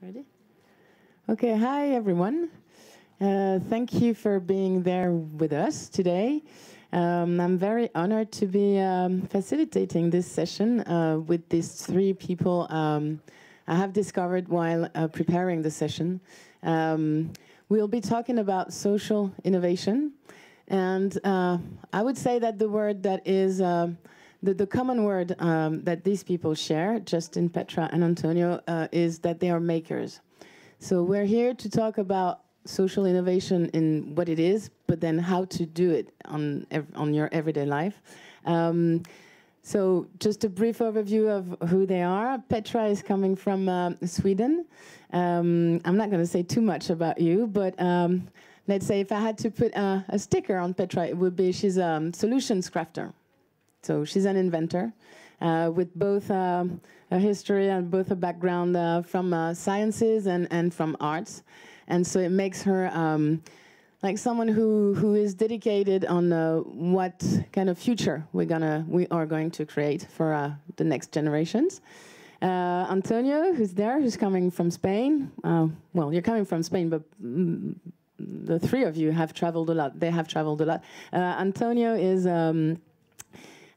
Ready? Okay, hi everyone. Thank you for being there with us today. I'm very honored to be facilitating this session with these three people I have discovered while preparing the session. We'll be talking about social innovation, and I would say that the word that is the common word that these people share, Justin, Petra, and Antonio, is that they are makers. So we're here to talk about social innovation in what it is, but then how to do it on your everyday life. So just a brief overview of who they are. Petra is coming from Sweden. I'm not going to say too much about you, but let's say if I had to put a sticker on Petra, it would be she's a solutions crafter. So she's an inventor with both a history and both a background from sciences and from arts. And so it makes her like someone who is dedicated on what kind of future we are going to create for the next generations. Antonio, who's there, who's coming from Spain. Well, you're coming from Spain, but the three of you have traveled a lot. They have traveled a lot. Antonio is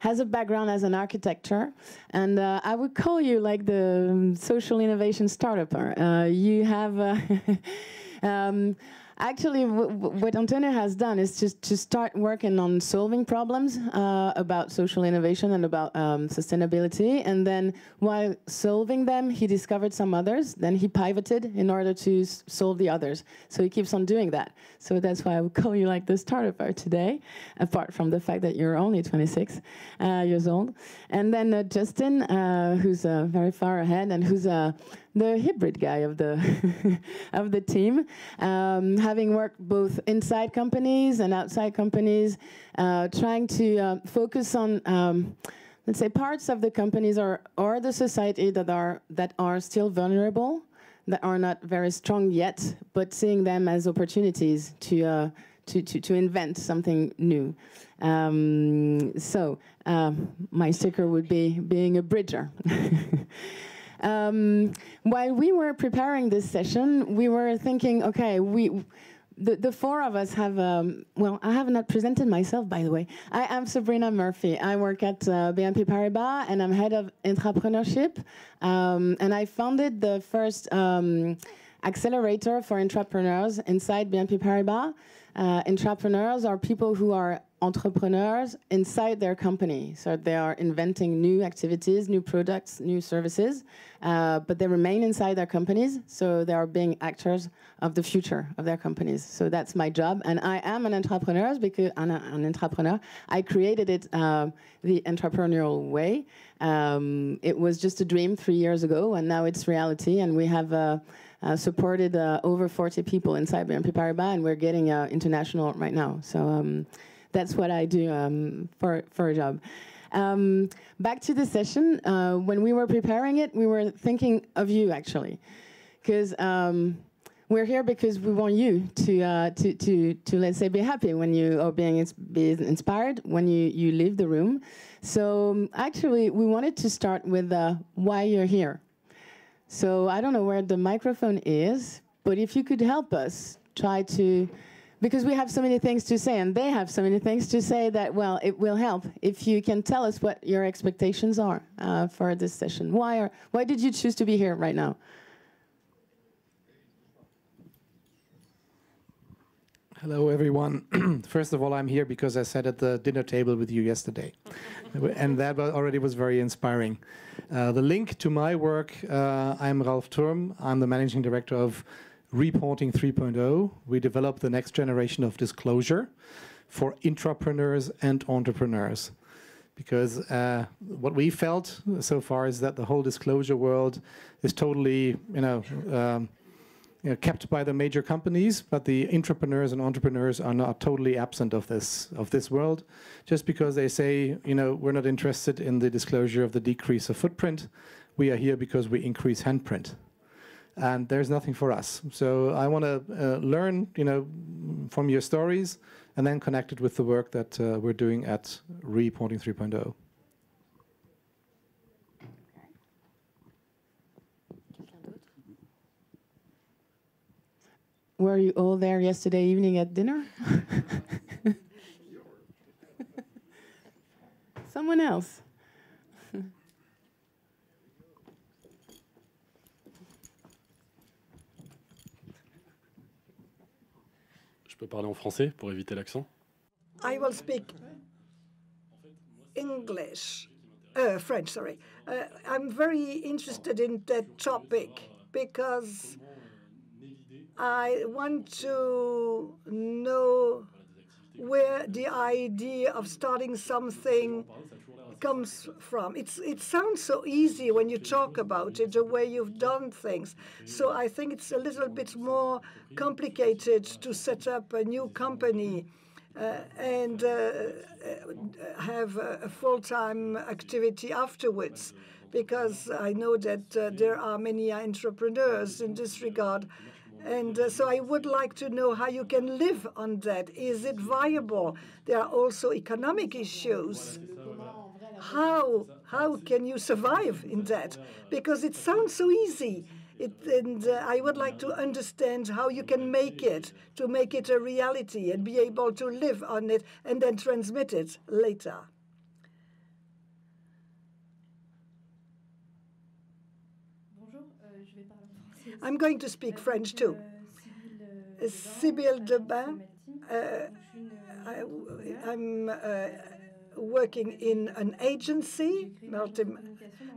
has a background as an architecture, and I would call you like the social innovation startup. You have actually what Antonio has done is just to start working on solving problems about social innovation and about sustainability, and then while solving them, he discovered some others. Then he pivoted in order to solve the others. So he keeps on doing that. So that's why I would call you like the startup today, apart from the fact that you're only 26 years old. And then Justin, who's very far ahead and who's the hybrid guy of the of the team, having worked both inside companies and outside companies, trying to focus on let's say parts of the companies or the society that are still vulnerable, that are not very strong yet, but seeing them as opportunities to invent something new. So my sticker would be being a bridger. While we were preparing this session, we were thinking, okay, the four of us have, well, I have not presented myself, by the way. I am Sabrina Murphy. I work at BNP Paribas, and I'm head of intrapreneurship. And I founded the first accelerator for intrapreneurs inside BNP Paribas. Intrapreneurs are people who are entrepreneurs inside their company. So they are inventing new activities, new products, new services, but they remain inside their companies. So they are being actors of the future of their companies. So that's my job. And I am an entrepreneur because I'm an entrepreneur. I created it the entrepreneurial way. It was just a dream 3 years ago, and now it's reality. And we have supported over 40 people inside BNP Paribas, and we're getting international right now. So that's what I do for a job. Back to the session. When we were preparing it, we were thinking of you, actually, because we're here because we want you to let's say, be happy when you are be inspired when you leave the room. So actually, we wanted to start with why you're here. So I don't know where the microphone is, but if you could help us try to, because we have so many things to say and they have so many things to say that, well, it will help if you can tell us what your expectations are for this session. Why did you choose to be here right now? Hello, everyone. First of all, I'm here because I sat at the dinner table with you yesterday. And that already was very inspiring. The link to my work, I'm Ralf Thurm. I'm the managing director of Reporting 3.0. We developed the next generation of disclosure for intrapreneurs and entrepreneurs. Because what we felt so far is that the whole disclosure world is totally, kept by the major companies, but the intrapreneurs and entrepreneurs are not totally absent of this world. Just because they say, we're not interested in the disclosure of the decrease of footprint, we are here because we increase handprint. And there's nothing for us. So I want to learn, from your stories, and then connect it with the work that we're doing at Reporting 3.0. Were you all there yesterday evening at dinner? Someone else. Je peux parler en français pour éviter l'accent? I will speak English, French, sorry. I'm very interested in that topic because I want to know where the idea of starting something comes from. It sounds so easy when you talk about it, the way you've done things. So I think it's a little bit more complicated to set up a new company and have a full-time activity afterwards, because I know that there are many entrepreneurs in this regard. And so I would like to know how you can live on that. Is it viable? There are also economic issues. How can you survive in that? Because it sounds so easy. And I would like to understand how you can make it, to make it a reality and be able to live on it and then transmit it later. I'm going to speak French too. Sibylle Debin. I'm working in an agency.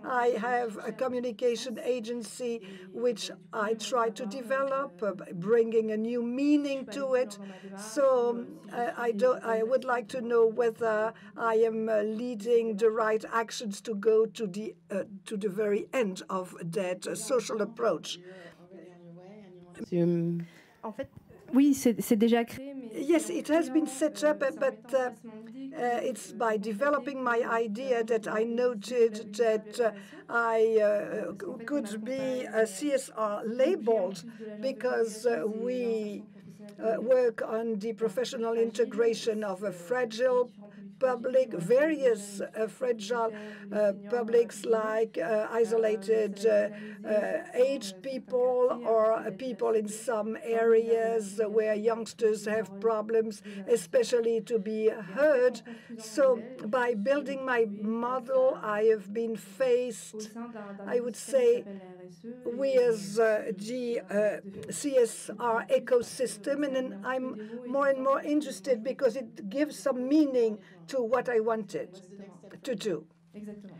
I have a communication agency which I try to develop, bringing a new meaning to it. So I would like to know whether I am leading the right actions to go to the very end of that social approach. En fait, oui, c'est déjà créé. Yes, it has been set up, but it's by developing my idea that I noted that I could be CSR labeled, because we work on the professional integration of a fragile public, various fragile publics, like isolated aged people or people in some areas where youngsters have problems, especially to be heard. So by building my model, I have been faced, I would say, with the CSR ecosystem, and then I'm more and more interested because it gives some meaning to what I wanted to do. Exactement.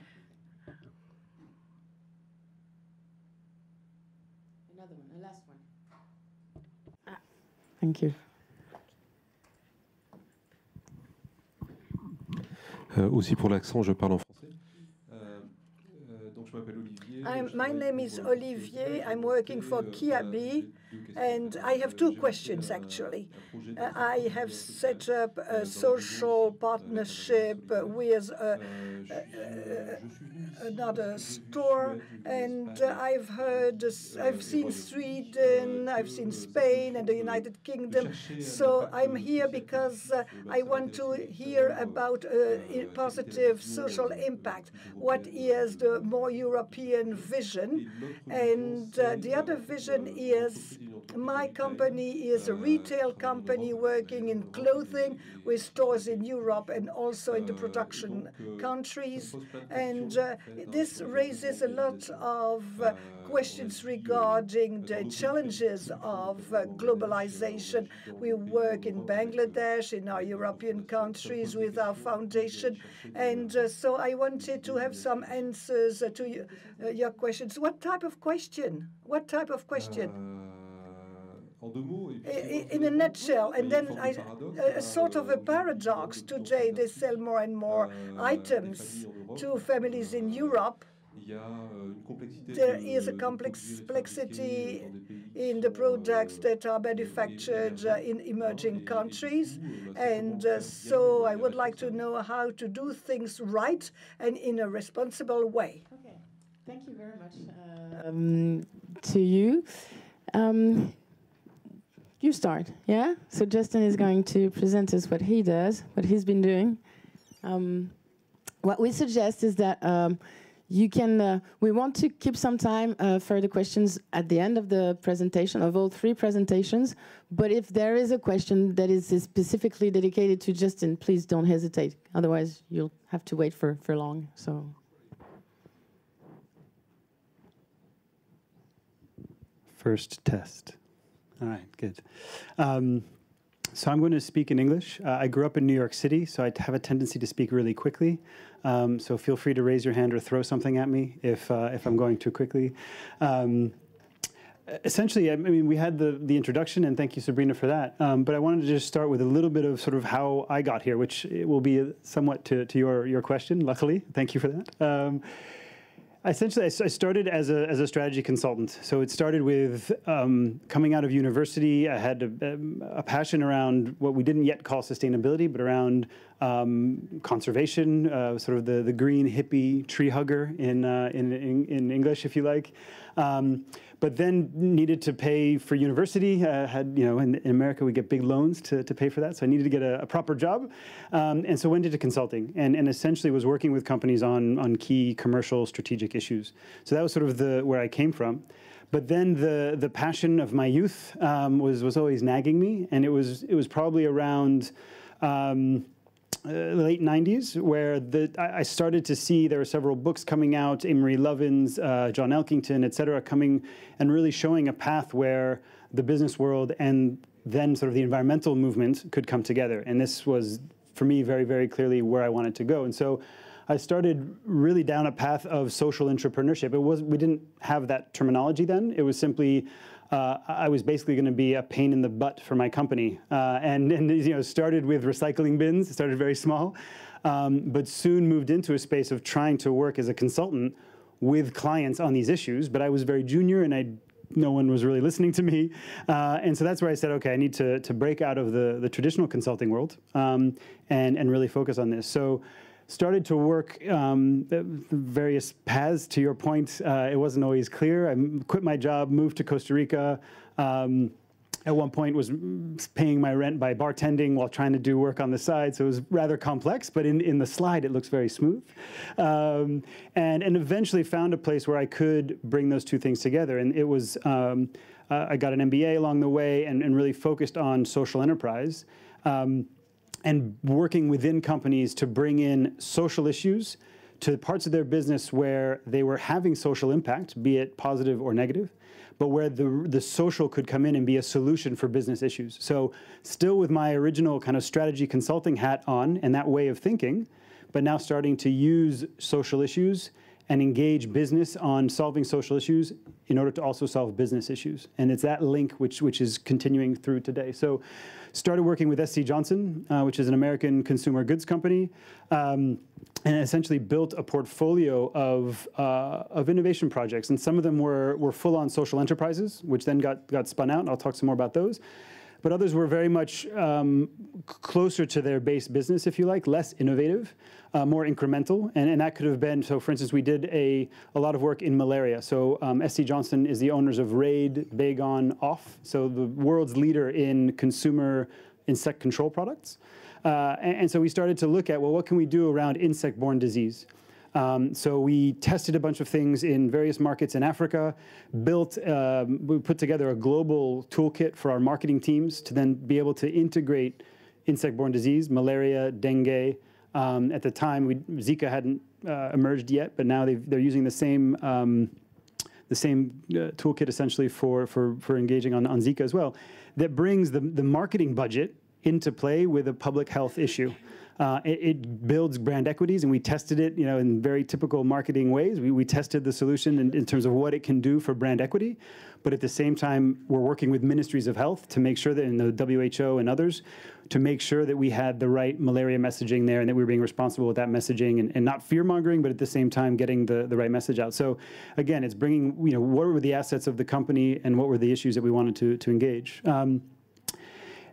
Another one, the last one. Thank you. Aussi pour l'accent, je parle en français. Donc je m'appelle Olivier. My name is Olivier. I'm working for Kiabi, and I have two questions, actually. I have set up a social partnership with another store, and I've seen Sweden, I've seen Spain and the United Kingdom. So I'm here because I want to hear about positive social impact. What is the more European vision? And the other vision is, my company is a retail company working in clothing with stores in Europe and also in the production countries. And this raises a lot of questions regarding the challenges of globalization. We work in Bangladesh, in our European countries with our foundation. And so I wanted to have some answers to your questions. What type of question? What type of question? In a nutshell, and then a sort of a paradox. Today, they sell more and more items to families in Europe. There is a complexity in the products that are manufactured in emerging countries. And so I would like to know how to do things right and in a responsible way. Okay, thank you very much to you. You start, yeah? So Justin is going to present us what he does, what he's been doing. What we suggest is that you can, we want to keep some time for the questions at the end of the presentation, of all 3 presentations. But if there is a question that is specifically dedicated to Justin, please don't hesitate. Otherwise, you'll have to wait for long. So. First test. All right, good. So I'm going to speak in English. I grew up in New York City, so I have a tendency to speak really quickly. So feel free to raise your hand or throw something at me if I'm going too quickly. Essentially, I mean, we had the introduction, and thank you, Sabrina, for that. But I wanted to just start with a little bit of sort of how I got here, which will be somewhat to your question, luckily. Thank you for that. Essentially, I started as a strategy consultant. So it started with coming out of university. I had a passion around what we didn't yet call sustainability, but around conservation, sort of the green hippie tree hugger in English, if you like. But then needed to pay for university. Had, you know, in America we get big loans to pay for that, so I needed to get a proper job, and so went into consulting and essentially was working with companies on key commercial strategic issues. So that was sort of where I came from. But then the passion of my youth was always nagging me, and it was probably around late 90s, where I started to see there were several books coming out, Amory Lovin's, John Elkington, et cetera, coming and really showing a path where the business world and then sort of the environmental movement could come together. And this was, for me, very, very clearly where I wanted to go. And so I started really down a path of social entrepreneurship. We didn't have that terminology then. It was simply I was basically going to be a pain in the butt for my company, and you know, started with recycling bins. Started very small, but soon moved into a space of trying to work as a consultant with clients on these issues. But I was very junior, and no one was really listening to me, and so that's where I said, okay, I need to break out of the traditional consulting world and really focus on this. So. Started to work various paths. To your point, it wasn't always clear. I quit my job, moved to Costa Rica. At one point was paying my rent by bartending while trying to do work on the side. So it was rather complex, but in the slide, it looks very smooth. And eventually found a place where I could bring those two things together. And it was, I got an MBA along the way and really focused on social enterprise. And working within companies to bring in social issues to parts of their business where they were having social impact, be it positive or negative, but where the social could come in and be a solution for business issues. So still with my original kind of strategy consulting hat on and that way of thinking, but now starting to use social issues and engage business on solving social issues in order to also solve business issues. And it's that link which is continuing through today. So started working with SC Johnson, which is an American consumer goods company, and essentially built a portfolio of innovation projects. And some of them were full-on social enterprises, which then got spun out, and I'll talk some more about those. But others were very much closer to their base business, if you like, less innovative, more incremental. And that could have been, so for instance, we did a lot of work in malaria. So SC Johnson is the owners of Raid, Baygon, Off, so the world's leader in consumer insect control products. And so we started to look at, well, what can we do around insect-borne disease? So we tested a bunch of things in various markets in Africa, we put together a global toolkit for our marketing teams to then be able to integrate insect-borne disease, malaria, dengue. At the time, Zika hadn't emerged yet, but now they're using the same toolkit essentially for engaging on Zika as well. That brings the marketing budget into play with a public health issue. It builds brand equities, and we tested it, you know, in very typical marketing ways. We tested the solution in terms of what it can do for brand equity, but at the same time, we're working with ministries of health to make sure that in the WHO and others, to make sure that we had the right malaria messaging there and that we were being responsible with that messaging and not fear-mongering, but at the same time getting the right message out. So again, it's bringing, you know, what were the assets of the company and what were the issues that we wanted to engage.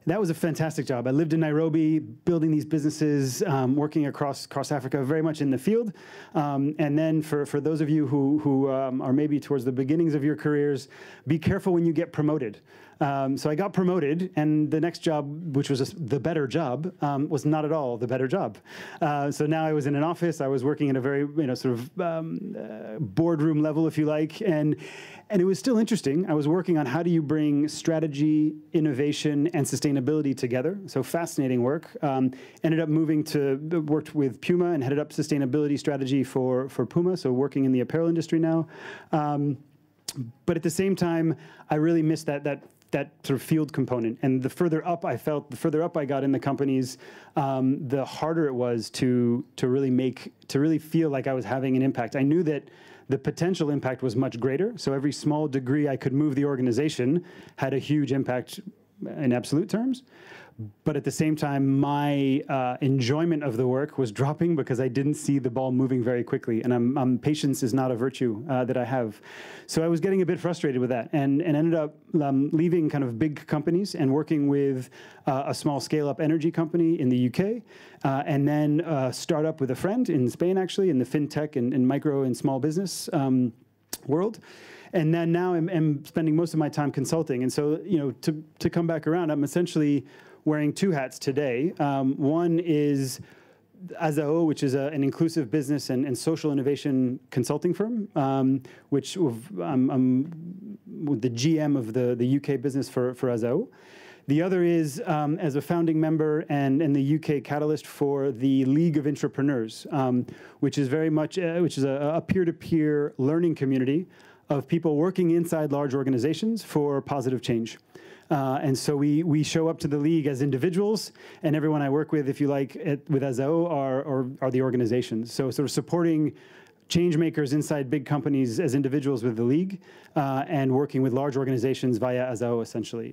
That was a fantastic job. I lived in Nairobi, building these businesses, working across Africa, very much in the field. And then for those of you who are maybe towards the beginnings of your careers, be careful when you get promoted. So I got promoted, and the next job, which was the better job, was not at all the better job. So now I was in an office. I was working at a very, sort of boardroom level, if you like, and it was still interesting. I was working on how do you bring strategy, innovation, and sustainability together. So fascinating work. Ended up worked with Puma and headed up sustainability strategy for Puma. So working in the apparel industry now. But at the same time, I really missed that sort of field component. And the further up I got in the companies, the harder it was to really feel like I was having an impact. I knew that the potential impact was much greater. So every small degree I could move the organization had a huge impact in absolute terms. But at the same time, my enjoyment of the work was dropping because I didn't see the ball moving very quickly. And patience is not a virtue that I have. So I was getting a bit frustrated with that and ended up leaving kind of big companies and working with a small scale-up energy company in the UK, and then a startup with a friend in Spain, actually, in the fintech and micro and small business world. And then now I'm spending most of my time consulting. And so, to come back around, I'm essentially wearing two hats today. One is Azao, which is an inclusive business and social innovation consulting firm, which I'm the GM of the UK business for Azao. The other is as a founding member and the UK catalyst for the League of Intrapreneurs, which is very much a peer-to-peer learning community of people working inside large organizations for positive change. And so we show up to the league as individuals, and everyone I work with, if you like, with Azao are the organizations. So sort of supporting change makers inside big companies as individuals with the league, and working with large organizations via Azao, essentially.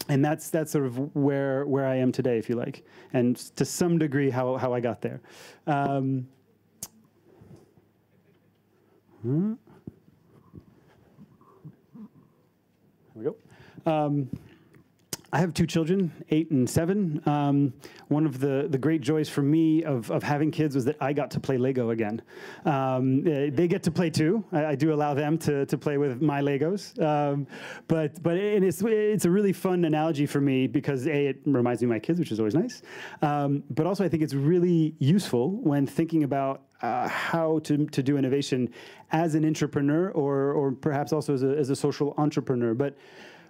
And that's sort of where I am today, if you like, and to some degree how I got there. Here we go. I have two children, 8 and 7. One of the great joys for me of having kids was that I got to play Lego again. They get to play too. I do allow them to play with my Legos. But it's a really fun analogy for me because A, it reminds me of my kids, which is always nice. But also I think it's really useful when thinking about how to do innovation as an intrapreneur or perhaps also as a social entrepreneur. But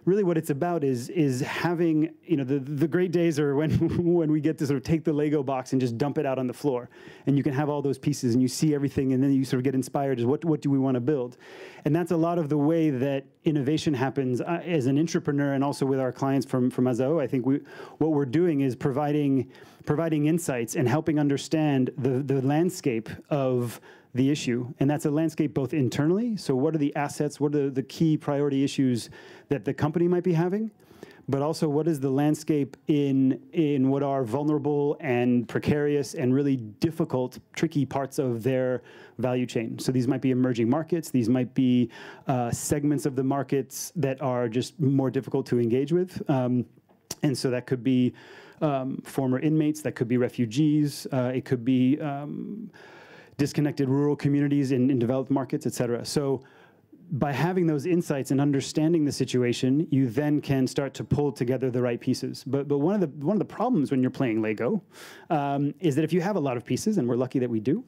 really what it's about is having, the great days are when we get to sort of take the Lego box and just dump it out on the floor. And you can have all those pieces and you see everything and then you sort of get inspired as what do we want to build? And that's a lot of the way that innovation happens as an intrapreneur and also with our clients from Azao. I think what we're doing is providing insights and helping understand the landscape of the issue. And that's a landscape both internally. So what are the assets? What are the key priority issues that the company might be having? But also what is the landscape in what are vulnerable and precarious and really difficult, tricky parts of their value chain. So these might be emerging markets. These might be segments of the markets that are just more difficult to engage with. And so that could be former inmates. That could be refugees. It could be disconnected rural communities in developed markets, et cetera. So by having those insights and understanding the situation, you then can start to pull together the right pieces. But one of the problems when you're playing Lego is that if you have a lot of pieces, and we're lucky that we do,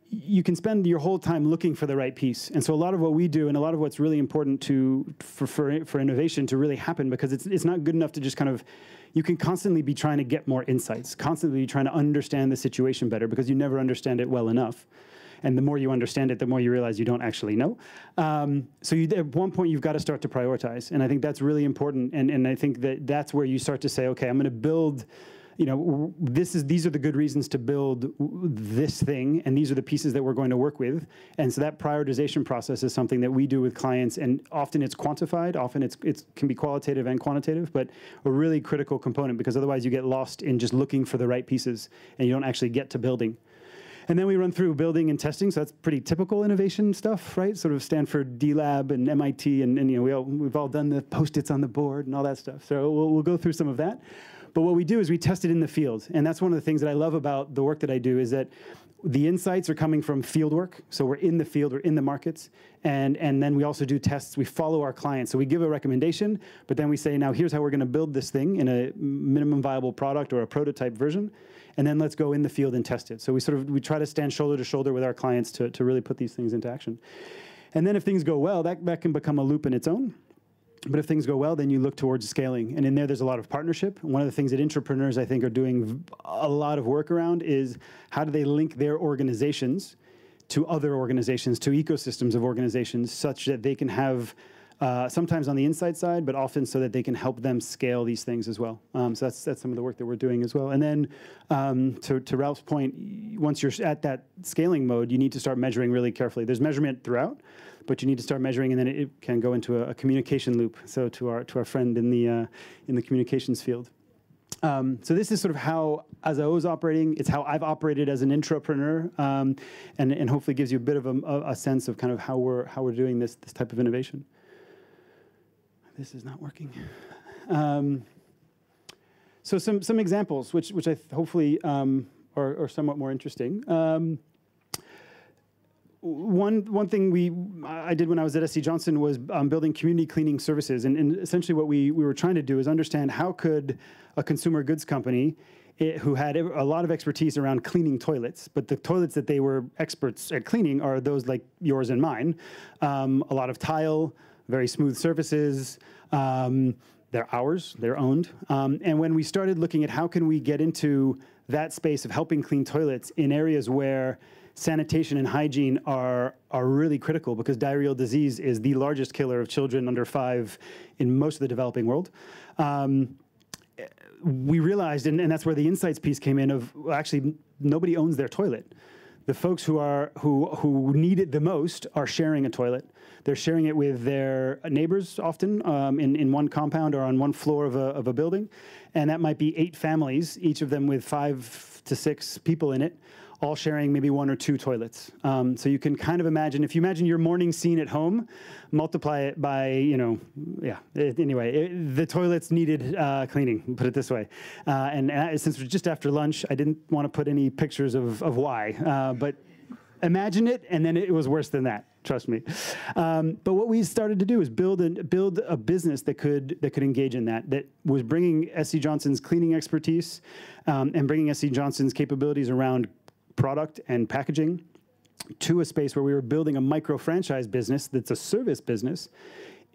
you can spend your whole time looking for the right piece. And so a lot of what we do and a lot of what's really important for innovation to really happen, because it's not good enough to just kind of, you can constantly be trying to get more insights, constantly be trying to understand the situation better because you never understand it well enough. And the more you understand it, the more you realize you don't actually know. So at one point, you've got to start to prioritize. And I think that's really important. And I think that's where you start to say, okay, I'm going to build, these are the good reasons to build this thing, and these are the pieces that we're going to work with. And so that prioritization process is something that we do with clients, and often it's quantified, often it can be qualitative and quantitative, but a really critical component, because otherwise you get lost in just looking for the right pieces, and you don't actually get to building. And then we run through building and testing, so that's pretty typical innovation stuff, right? Sort of Stanford, D-Lab, and MIT, and we've all done the Post-its on the board and all that stuff. So we'll go through some of that. But what we do is we test it in the field. And that's one of the things that I love about the work that I do is that The insights are coming from field work. So we're in the field, we're in the markets. And then we also do tests. We follow our clients. So we give a recommendation, but then we say, now here's how we're going to build this thing in a minimum viable product or a prototype version. And then let's go in the field and test it. So we try to stand shoulder to shoulder with our clients to really put these things into action. And then if things go well, that can become a loop in its own. But if things go well, then you look towards scaling. And in there's a lot of partnership. One of the things that intrapreneurs, I think, are doing a lot of work around is how do they link their organizations to other organizations, to ecosystems of organizations, such that they can have, sometimes on the inside side, but often so that they can help them scale these things as well. So that's some of the work that we're doing as well. And then to Ralph's point, once you're at that scaling mode, you need to start measuring really carefully. There's measurement throughout, but you need to start measuring, and then it can go into a communication loop. So to our friend in the communications field. So this is sort of how Azao is operating. It's how I've operated as an intrapreneur, and hopefully gives you a bit of a sense of kind of how we're doing this type of innovation. This is not working. So some examples, which I hopefully are somewhat more interesting. One thing I did when I was at SC Johnson was building community cleaning services, and essentially what we were trying to do is understand how could a consumer goods company who had a lot of expertise around cleaning toilets, but the toilets that they were experts at cleaning are those like yours and mine, a lot of tile, very smooth surfaces, they're ours, they're owned, and when we started looking at how can we get into that space of helping clean toilets in areas where sanitation and hygiene are really critical, because diarrheal disease is the largest killer of children under 5 in most of the developing world. We realized, and that's where the insights piece came in, of actually nobody owns their toilet. The folks who need it the most are sharing a toilet. They're sharing it with their neighbors often in one compound or on one floor of a building, and that might be 8 families, each of them with 5 to 6 people in it, all sharing maybe 1 or 2 toilets. So you can kind of imagine, if you imagine your morning scene at home, multiply it by, anyway, the toilets needed cleaning, put it this way. And since it was just after lunch, I didn't want to put any pictures of why, but imagine it, and then it was worse than that, trust me. But what we started to do is build a business that could engage in that was bringing SC Johnson's cleaning expertise and bringing SC Johnson's capabilities around product and packaging to a space where we were building a micro franchise business that's a service business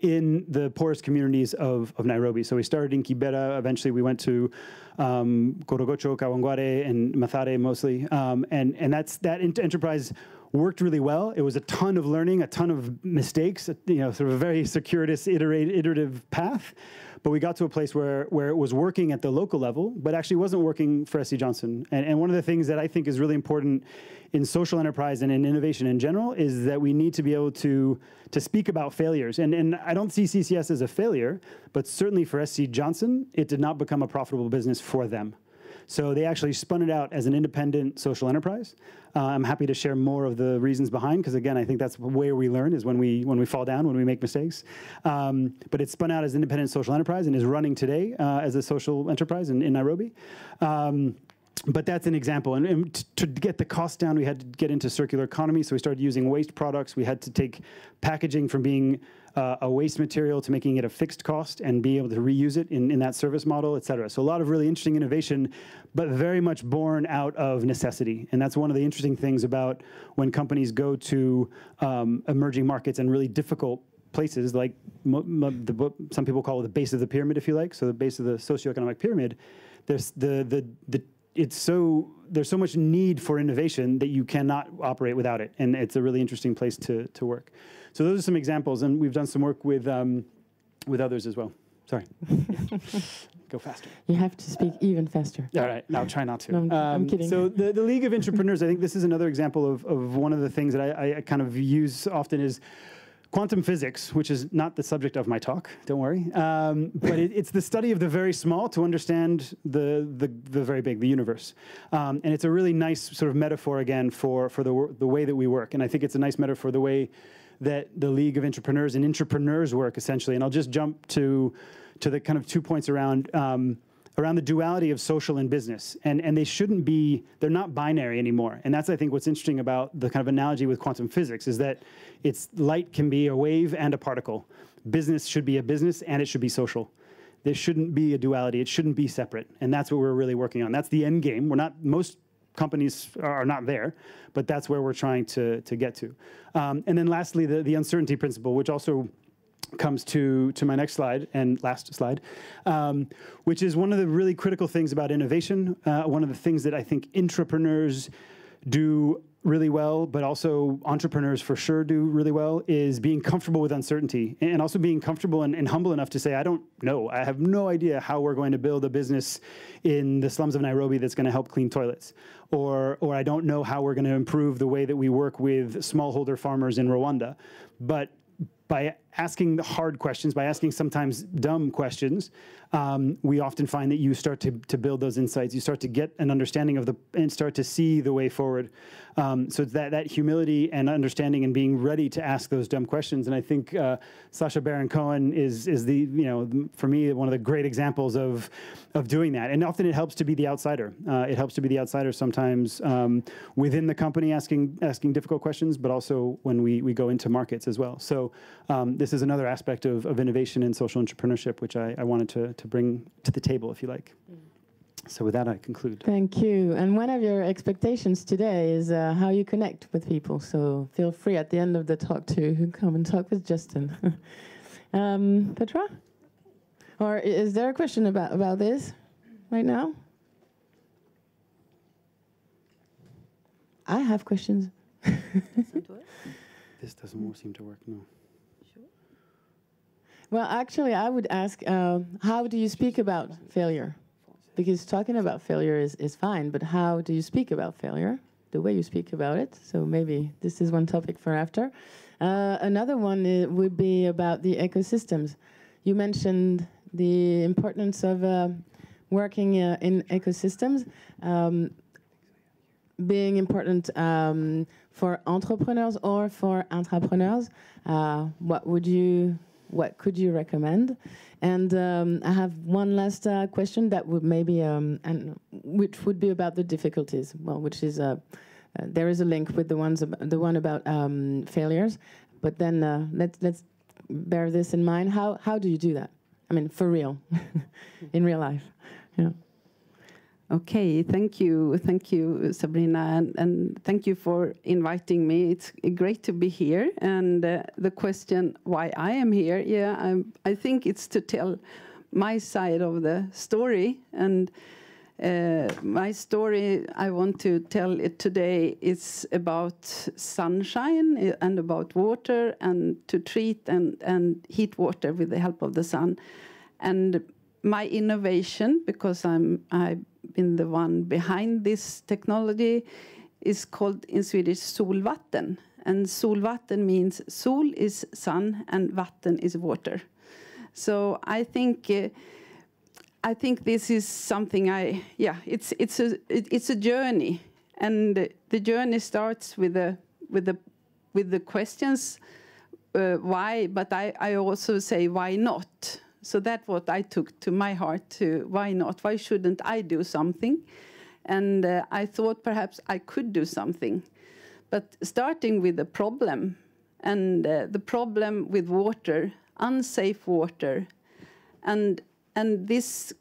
in the poorest communities of Nairobi. So we started in Kibera. Eventually we went to Korogocho, Kawangware, and Mathare mostly. And that enterprise worked really well. It was a ton of learning, a ton of mistakes, sort of a very circuitous, iterative path. But we got to a place where it was working at the local level, but actually wasn't working for SC Johnson. And one of the things that I think is really important in social enterprise and in innovation in general is that we need to be able to speak about failures. And I don't see CCS as a failure, but certainly for SC Johnson, it did not become a profitable business for them. So they actually spun it out as an independent social enterprise. I'm happy to share more of the reasons behind, because again, I think that's where we learn, is when we fall down, when we make mistakes. But it's spun out as an independent social enterprise and is running today as a social enterprise in Nairobi. But that's an example. And to get the cost down, we had to get into circular economy. So we started using waste products. We had to take packaging from being a waste material to making it a fixed cost and be able to reuse it in that service model, et cetera. So a lot of really interesting innovation, but very much born out of necessity. And that's one of the interesting things about when companies go to emerging markets and really difficult places, like some people call it the base of the pyramid, if you like. So the base of the socioeconomic pyramid, there's there's so much need for innovation that you cannot operate without it, and it's a really interesting place to work. So those are some examples, and we've done some work with others as well. Sorry, go faster. You have to speak even faster. All right, I'll try not to. No, I'm kidding. So the League of Intrapreneurs, I think this is another example of one of the things that I kind of use often is quantum physics, which is not the subject of my talk, don't worry. But it's the study of the very small to understand the very big, the universe. And it's a really nice sort of metaphor, again, for the way that we work. And I think it's a nice metaphor for the way that the League of Intrapreneurs and intrapreneurs work, essentially. And I'll just jump to the kind of 2 points around around the duality of social and business. And they shouldn't be, they're not binary anymore. And that's, I think, what's interesting about the kind of analogy with quantum physics is that light can be a wave and a particle. Business should be a business and it should be social. There shouldn't be a duality. It shouldn't be separate. And that's what we're really working on. That's the end game. Most companies are not there, but that's where we're trying to get to. And then lastly, the uncertainty principle, which also comes to my next slide and last slide, which is one of the really critical things about innovation. One of the things that I think intrapreneurs do really well, but also entrepreneurs for sure do really well, is being comfortable with uncertainty and also being comfortable and humble enough to say, I don't know. I have no idea how we're going to build a business in the slums of Nairobi that's going to help clean toilets. Or I don't know how we're going to improve the way that we work with smallholder farmers in Rwanda. But by asking the hard questions, by asking sometimes dumb questions, we often find that you start to build those insights. You start to get an understanding of and start to see the way forward. So it's that humility and understanding and being ready to ask those dumb questions. And I think Sacha Baron Cohen is for me, one of the great examples of doing that. And often it helps to be the outsider. It helps to be the outsider sometimes within the company asking difficult questions, but also when we go into markets as well. So this is another aspect of innovation and social entrepreneurship, which I wanted to bring to the table, if you like. So with that, I conclude. Thank you. And one of your expectations today is how you connect with people. So feel free at the end of the talk to come and talk with Justin. Petra? Or is there a question about this right now? I have questions. This doesn't seem to work, no. Well, actually, I would ask, how do you speak about failure? Because talking about failure is fine, but how do you speak about failure? The way you speak about it. So maybe this is one topic for after. Another one would be about the ecosystems. You mentioned the importance of working in ecosystems, being important for entrepreneurs or for intrapreneurs. What could you recommend? And I have one last question that would maybe, and which would be about the difficulties. Well, which is there is a link with the one about failures. But then let's bear this in mind. How do you do that? I mean, for real, in real life. Yeah. Okay, thank you, Sabrina, and thank you for inviting me. It's great to be here. And the question why I am here, I think it's to tell my side of the story. And my story I want to tell it today is about sunshine and about water, and to treat and heat water with the help of the sun. And my innovation, because I've been the one behind this technology, is called in Swedish solvatten. And solvatten means sol is sun and vatten is water. So I think this is something it's a journey, and the journey starts with the questions why, but I also say why not. So that's what I took to my heart, to why not? Why shouldn't I do something? And I thought perhaps I could do something. But starting with the problem, and the problem with water, unsafe water, and this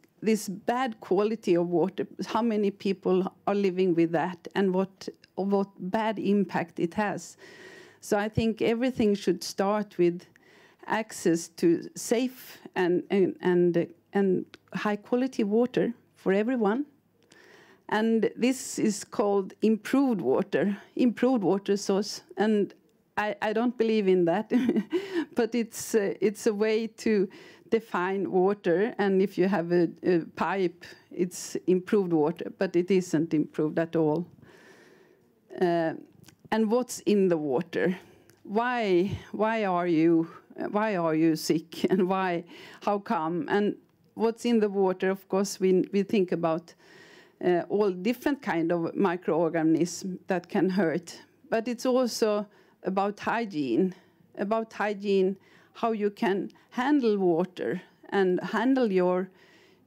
bad quality of water, how many people are living with that, and what bad impact it has. So I think everything should start with access to safe and high quality water for everyone. And this is called improved water source. And I don't believe in that, but it's a way to define water. And if you have a pipe, it's improved water, but it isn't improved at all. And what's in the water? Why are you sick, and how come? And what's in the water? Of course, we think about all different kind of microorganisms that can hurt, but it's also about hygiene, how you can handle water and handle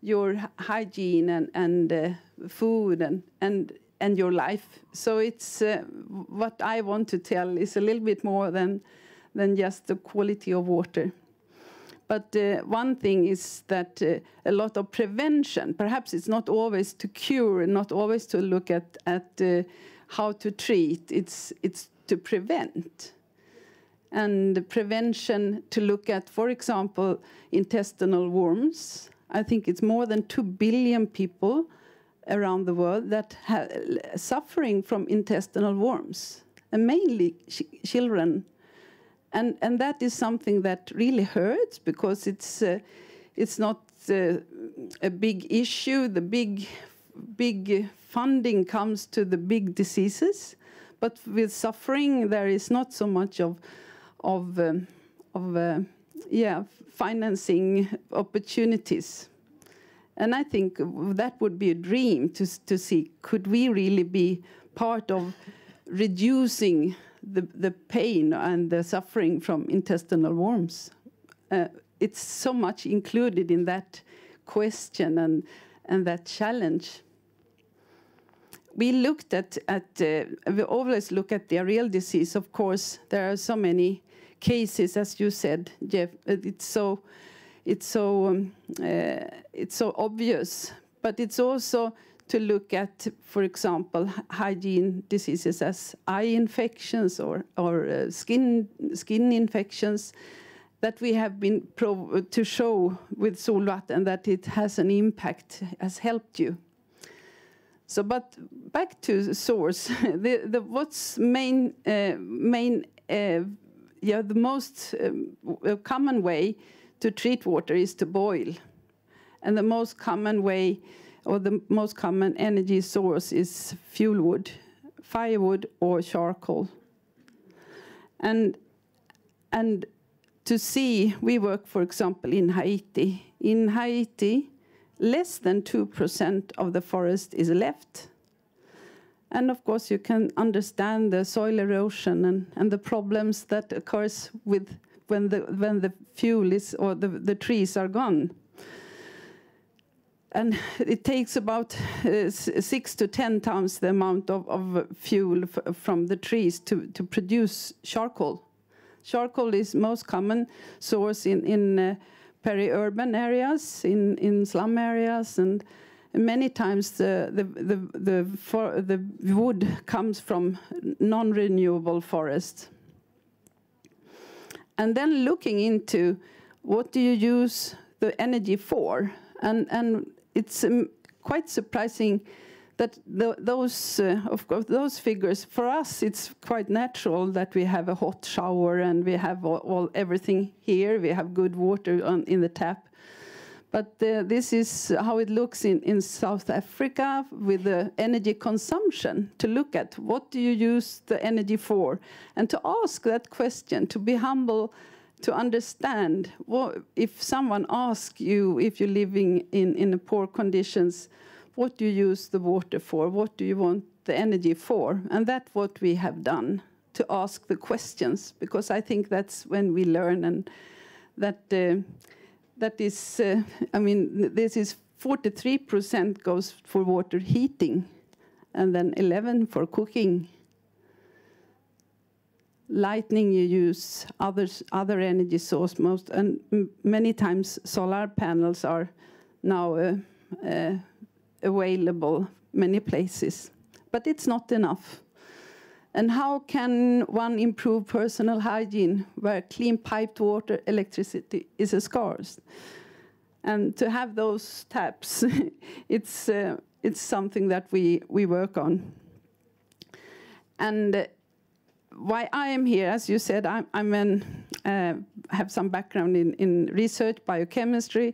your hygiene and food and your life. So it's what I want to tell is a little bit more than just the quality of water. But one thing is that a lot of prevention, perhaps it's not always to cure, not always to look at how to treat, it's to prevent. And prevention to look at, for example, intestinal worms. I think it's more than 2 billion people around the world that are suffering from intestinal worms, and mainly children. And that is something that really hurts because it's not a big issue. The big funding comes to the big diseases, but with suffering there is not so much of financing opportunities. And I think that would be a dream to see, could we really be part of reducing the pain and the suffering from intestinal worms? It's so much included in that question and that challenge. We looked we always look at the areal disease. Of course, there are so many cases, as you said, Jeff. It's so obvious, but it's also to look at, for example, hygiene diseases as eye infections or skin infections that we have been to show with Solvatten that it has an impact, has helped you. So, but back to the source, what's the most common way to treat water is to boil, and the most common way, or the most common energy source is fuel wood, firewood or charcoal. And to see, we work, for example, in Haiti. In Haiti, less than 2% of the forest is left. And of course, you can understand the soil erosion and the problems that occurs with when the fuel is, or the trees are gone. And it takes about 6 to 10 times the amount of fuel from the trees to produce charcoal. Charcoal is most common source in peri-urban areas, in slum areas, and many times the wood comes from non-renewable forest. And then looking into what do you use the energy for, and it's quite surprising that of course, those figures, for us, it's quite natural that we have a hot shower and we have everything here. We have good water in the tap. But this is how it looks in South Africa with the energy consumption, to look at what do you use the energy for, and to ask that question, to be humble, to understand if someone asks you, if you're living in poor conditions, what do you use the water for? What do you want the energy for? And that's what we have done, to ask the questions, because I think that's when we learn, and that is, I mean, this is 43% goes for water heating, and then 11 for cooking. Lighting, you use other energy source most, and many times solar panels are now available many places, but it's not enough. And how can one improve personal hygiene where clean piped water, electricity is scarce? And to have those taps, it's something that we work on. And why I am here, as you said, have some background in research, biochemistry,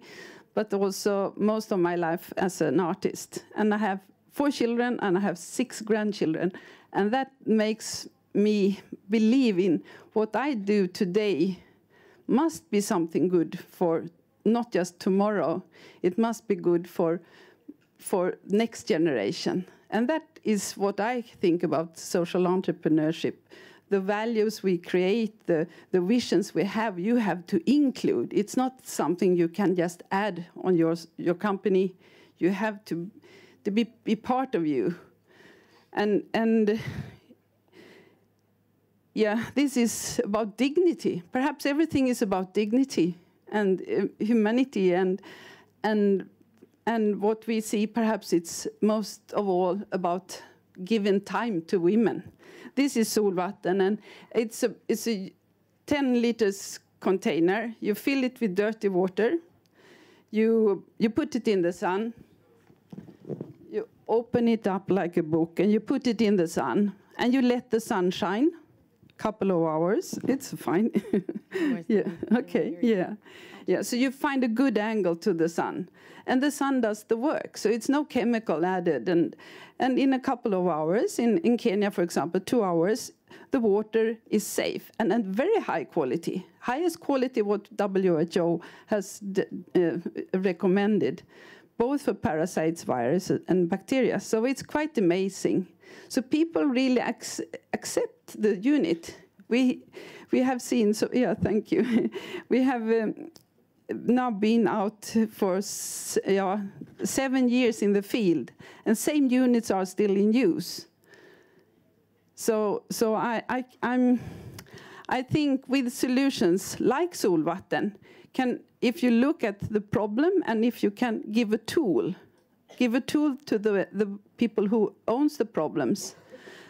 but also most of my life as an artist. And I have 4 children and I have 6 grandchildren. And that makes me believe in what I do today must be something good for not just tomorrow. It must be good for next generation. And that is what I think about social entrepreneurship. the values we create, the visions we have, you have to include. It's not something you can just add on your company. You have to be part of you. And yeah, this is about dignity. Perhaps everything is about dignity and humanity, and what we see, perhaps it's most of all about giving time to women. This is Solvatten, and it's a 10 liters container. You fill it with dirty water. You put it in the sun. You open it up like a book, and you put it in the sun, and you let the sun shine. Couple of hours, it's fine. Yeah. Okay. Yeah. So you find a good angle to the sun, and the sun does the work. So it's no chemical added, and in a couple of hours, in Kenya, for example, 2 hours, the water is safe and very high quality, highest quality what WHO has recommended, both for parasites, viruses, and bacteria. So it's quite amazing. So people really accept the unit. We have seen, so yeah, thank you. We have now been out for 7 years in the field, and same units are still in use. So I think with solutions like Solvatten, if you look at the problem and if you can give a tool to the people who owns the problems,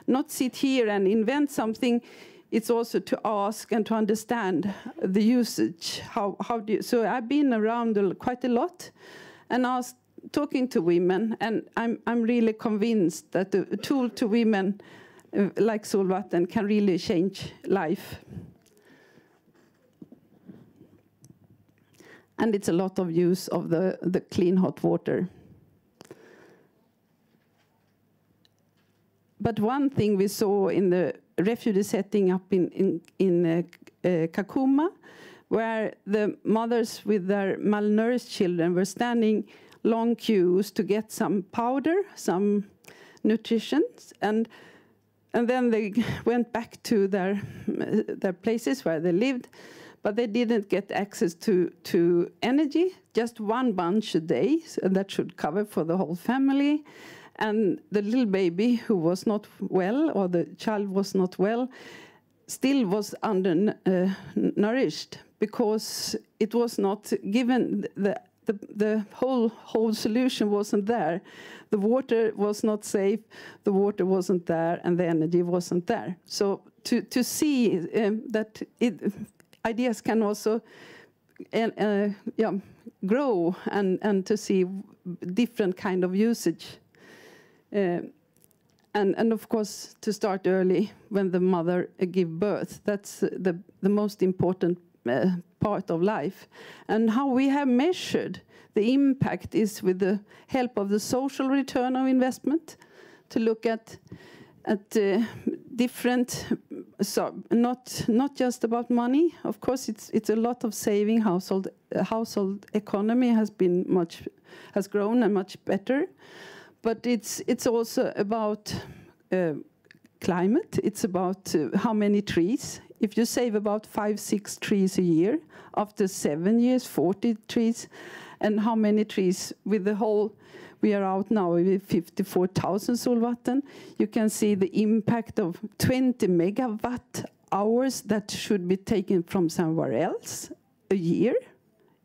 not sit here and invent something. It's also to ask and to understand the usage. How do you, so I've been around quite a lot, and I was talking to women, and I'm really convinced that the tool to women like Solvatten can really change life. And it's a lot of use of the clean hot water. But one thing we saw in the refugee setting up in Kakuma, where the mothers with their malnourished children were standing long queues to get some powder, some nutrition, and then they went back to their places where they lived, but they didn't get access to energy, just 1 bunch a day, and that should cover for the whole family. And the little baby who was not well, or the child was not well, still was undernourished because it was not given, the whole solution wasn't there. The water was not safe, the water wasn't there, and the energy wasn't there. So to see that ideas can also grow, and to see different kind of usage. And of course, to start early when the mother give birth. That's the most important part of life. And how we have measured the impact is with the help of the social return of investment, to look at different, so not just about money. Of course, it's a lot of saving. Household economy has grown and much better. But it's also about climate. It's about how many trees. If you save about 5-6 trees a year, after 7 years, 40 trees, and how many trees with the whole, we are out now with 54,000 Solvatten. You can see the impact of 20 megawatt hours that should be taken from somewhere else a year.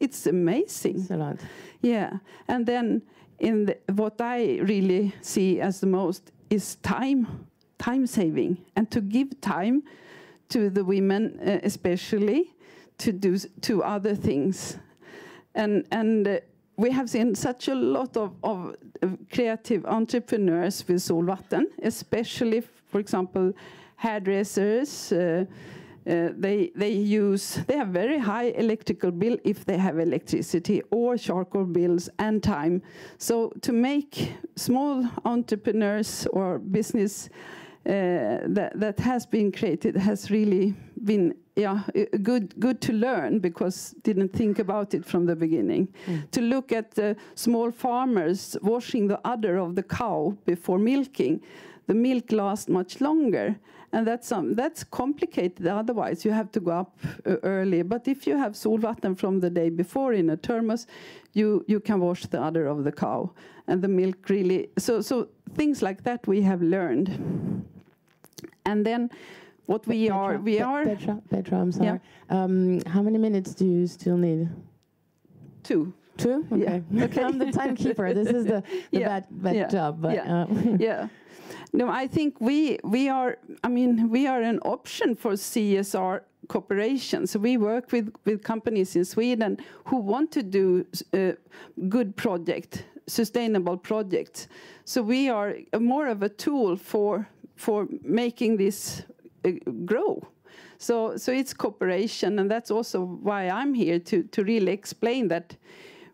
It's amazing. It's a lot. Yeah, and then what I really see as the most is time saving, and to give time to the women, especially to do other things. And we have seen such a lot of creative entrepreneurs with Solvatten, especially, for example, hairdressers. They have very high electrical bill if they have electricity, or charcoal bills and time. So to make small entrepreneurs or business that has been created has really been good to learn, because didn't think about it from the beginning. To look at the small farmers washing the udder of the cow before milking, the milk lasts much longer. And that's complicated. Otherwise, you have to go up early. But if you have solvatten from the day before in a thermos, you can wash the udder of the cow, and the milk really. So things like that we have learned. And then, what Petra, I'm sorry. Yeah. How many minutes do you still need? 2. 2? Okay. Yeah. Okay. I'm the timekeeper. This is the bad job. But, yeah. No, I think we are. I mean, we are an option for CSR cooperation. So we work with companies in Sweden who want to do good project, sustainable projects. So we are more of a tool for making this grow. So it's cooperation, and that's also why I'm here to really explain that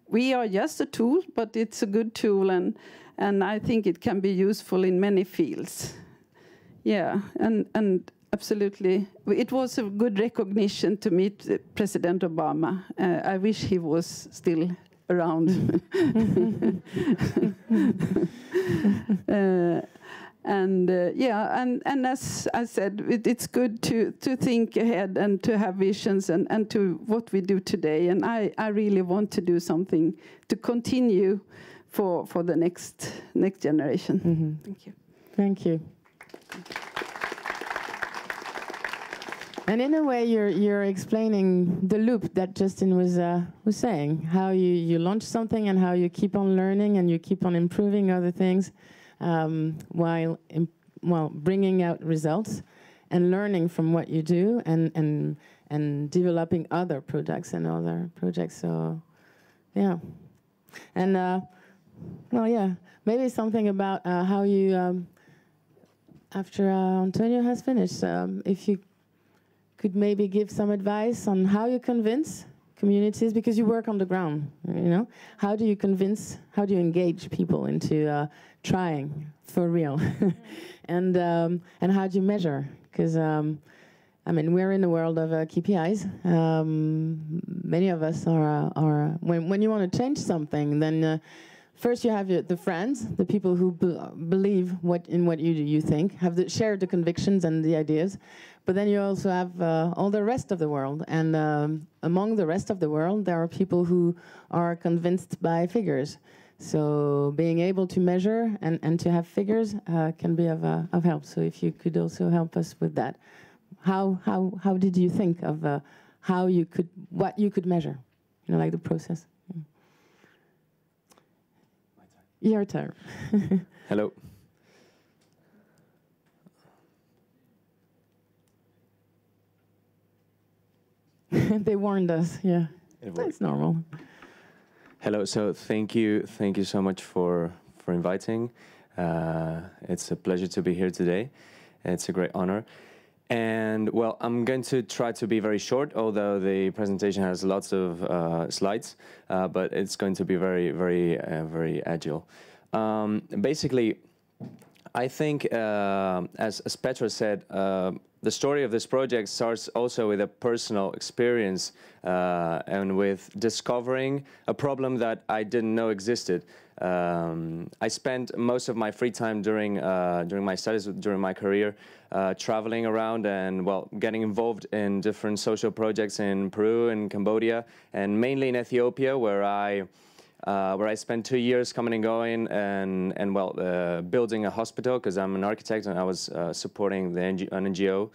we are just a tool, but it's a good tool, and I think it can be useful in many fields. Yeah, and absolutely. It was a good recognition to meet President Obama. I wish he was still around. And as I said, it's good to think ahead and to have visions and to what we do today. And I really want to do something to continue for the next generation. Mm-hmm. Thank you. Thank you. And in a way, you're explaining the loop that Justin was saying, how you launch something and how you keep on learning and you keep on improving other things. While bringing out results and learning from what you do and developing other products and other projects. So, yeah. And, maybe something about how you, after Antonio has finished, if you could maybe give some advice on how you convince communities, because you work on the ground, how do you engage people into trying for real? and how do you measure? Because we're in the world of KPIs. Many of us are when you want to change something, then first you have the friends, the people who believe in what you think, share the convictions and the ideas. But then you also have all the rest of the world. And among the rest of the world, there are people who are convinced by figures. So being able to measure and to have figures can be of help. So if you could also help us with that. How did you think of what you could measure? Like the process. Your turn. Hello. They warned us, yeah. That's normal. Hello, so thank you so much for inviting. It's a pleasure to be here today. It's a great honor. And well, I'm going to try to be very short, although the presentation has lots of slides, but it's going to be very, very, very agile. Basically, I think, as Petra said, the story of this project starts also with a personal experience and with discovering a problem that I didn't know existed. I spent most of my free time during my studies, during my career, traveling around and, well, getting involved in different social projects in Peru and Cambodia, and mainly in Ethiopia, where I spent 2 years coming and going and building a hospital, because I'm an architect and I was supporting an NGO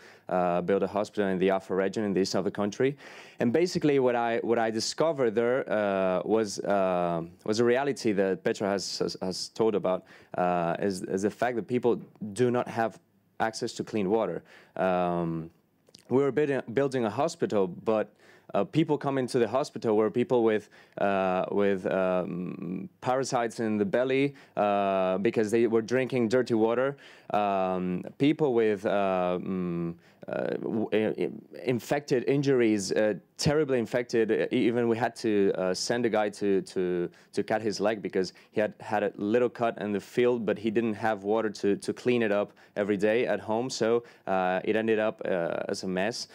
build a hospital in the Afar region in the east of the country. And basically what I discovered there was a reality that Petra has told about, is the fact that people do not have access to clean water. We were building a hospital, but people come into the hospital were people with parasites in the belly because they were drinking dirty water. People with infected injuries, terribly infected. Even we had to send a guy to cut his leg because he had a little cut in the field, but he didn't have water to clean it up every day at home. So it ended up as a mess.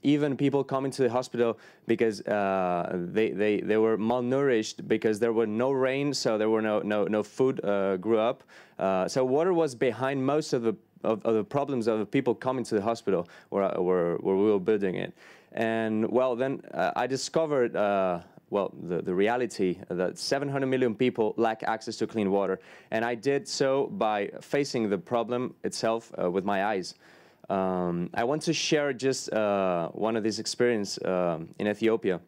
Even people coming to the hospital because they were malnourished because there were no rain, so there were no food grew up. So water was behind most of the problems of the people coming to the hospital where we were building it. And well, then I discovered well, the reality that 700 million people lack access to clean water. And I did so by facing the problem itself with my eyes. I want to share just one of these experiences in Ethiopia.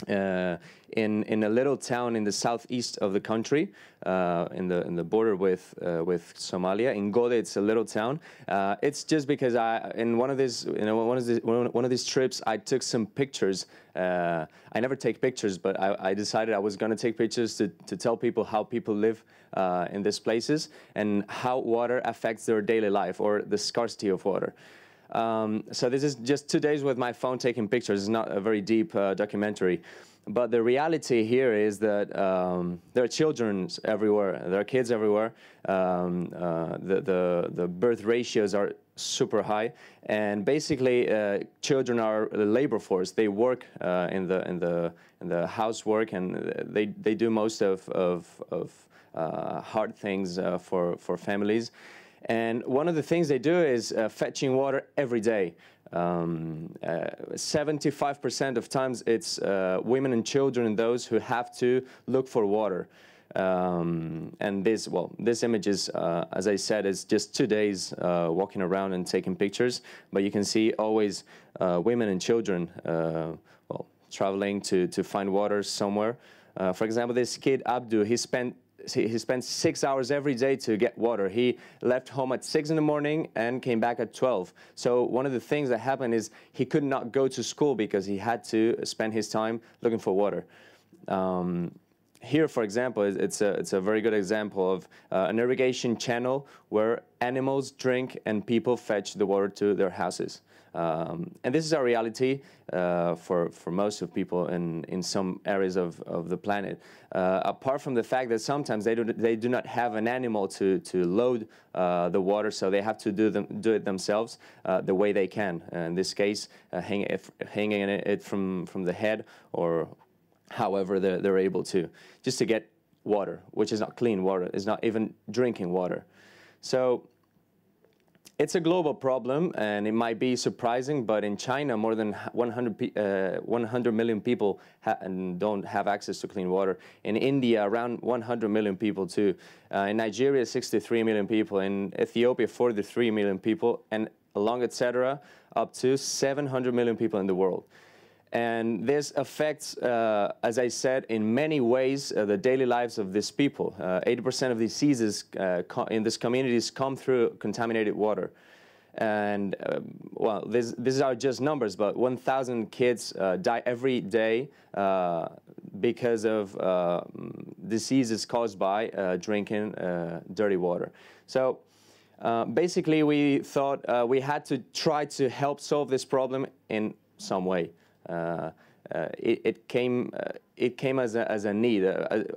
In a little town in the southeast of the country, in the border with Somalia, in Gode, it's a little town. It's just because in one of these trips, I took some pictures. I never take pictures, but I decided I was going to take pictures to tell people how people live in these places and how water affects their daily life or the scarcity of water. So this is just 2 days with my phone taking pictures. It's not a very deep documentary. But the reality here is that there are children everywhere. There are kids everywhere. The birth ratios are super high. And basically, children are the labor force. They work in the housework, and they do most of hard things for families. And one of the things they do is fetching water every day. 75% of times it's women and children, those who have to look for water. And this image is, as I said, is just 2 days walking around and taking pictures. But you can see always women and children, traveling to find water somewhere. For example, this kid Abdu, he spent 6 hours every day to get water. He left home at 6 in the morning and came back at 12. So one of the things that happened is he could not go to school because he had to spend his time looking for water. Here, for example, it's a very good example of an irrigation channel where animals drink and people fetch the water to their houses. And this is our reality for most of people in some areas of the planet. Apart from the fact that sometimes they do not have an animal to load the water, so they have to do it themselves the way they can. In this case, hanging it from the head, or however they're able to, just to get water, which is not clean water. It's not even drinking water. So it's a global problem, and it might be surprising, but in China, more than 100 million people don't have access to clean water. In India, around 100 million people too. In Nigeria, 63 million people. In Ethiopia, 43 million people. And along, etc., up to 700 million people in the world. And this affects, as I said, in many ways, the daily lives of these people. 80% of diseases in these communities come through contaminated water. And, well, these are just numbers, but 1,000 kids die every day because of diseases caused by drinking dirty water. So basically, we thought we had to try to help solve this problem in some way. It came as a need.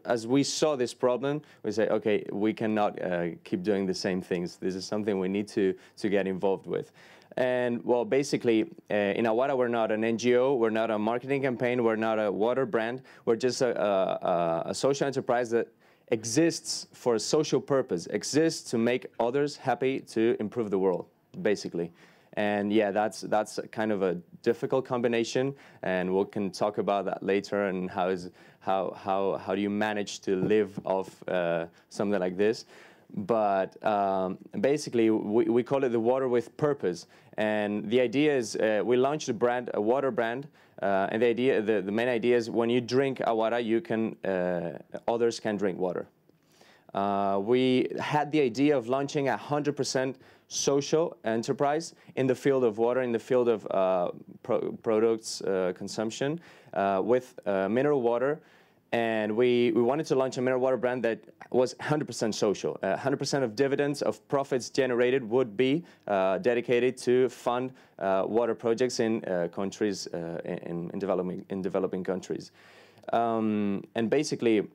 As we saw this problem, we say, okay, we cannot keep doing the same things. This is something we need to get involved with. And, well, basically, in Awara, we're not an NGO, we're not a marketing campaign, we're not a water brand. We're just a social enterprise that exists for a social purpose, exists to make others happy, to improve the world, basically. And yeah, that's kind of a difficult combination, and we can talk about that later. And how do you manage to live off something like this? But basically, we call it the water with purpose. And the idea is we launched a water brand, and the main idea is when you drink Awara, others can drink water. We had the idea of launching 100% social enterprise in the field of water, in the field of products consumption with mineral water. And we wanted to launch a mineral water brand that was 100% social. 100% of dividends of profits generated would be dedicated to fund water projects in countries, in developing countries. And basically,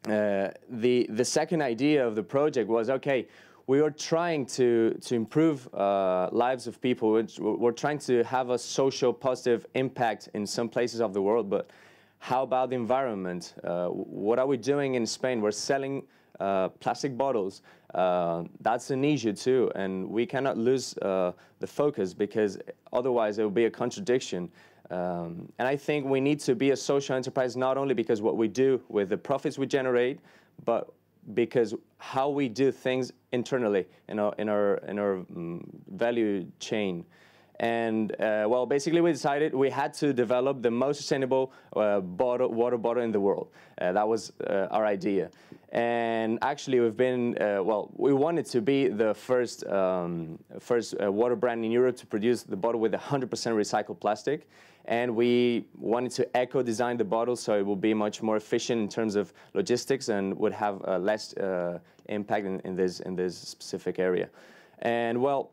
the second idea of the project was, okay, we are trying to improve lives of people. We're trying to have a social positive impact in some places of the world, but how about the environment? What are we doing in Spain? We're selling plastic bottles. That's an issue too, and we cannot lose the focus, because otherwise it will be a contradiction. And I think we need to be a social enterprise, not only because what we do with the profits we generate, but because how we do things internally in our value chain. And well, basically we decided we had to develop the most sustainable water bottle in the world. That was our idea. And actually we've been, well, we wanted to be the first water brand in Europe to produce the bottle with 100% recycled plastic. And we wanted to eco-design the bottle so it will be much more efficient in terms of logistics and would have less impact in this specific area. And well,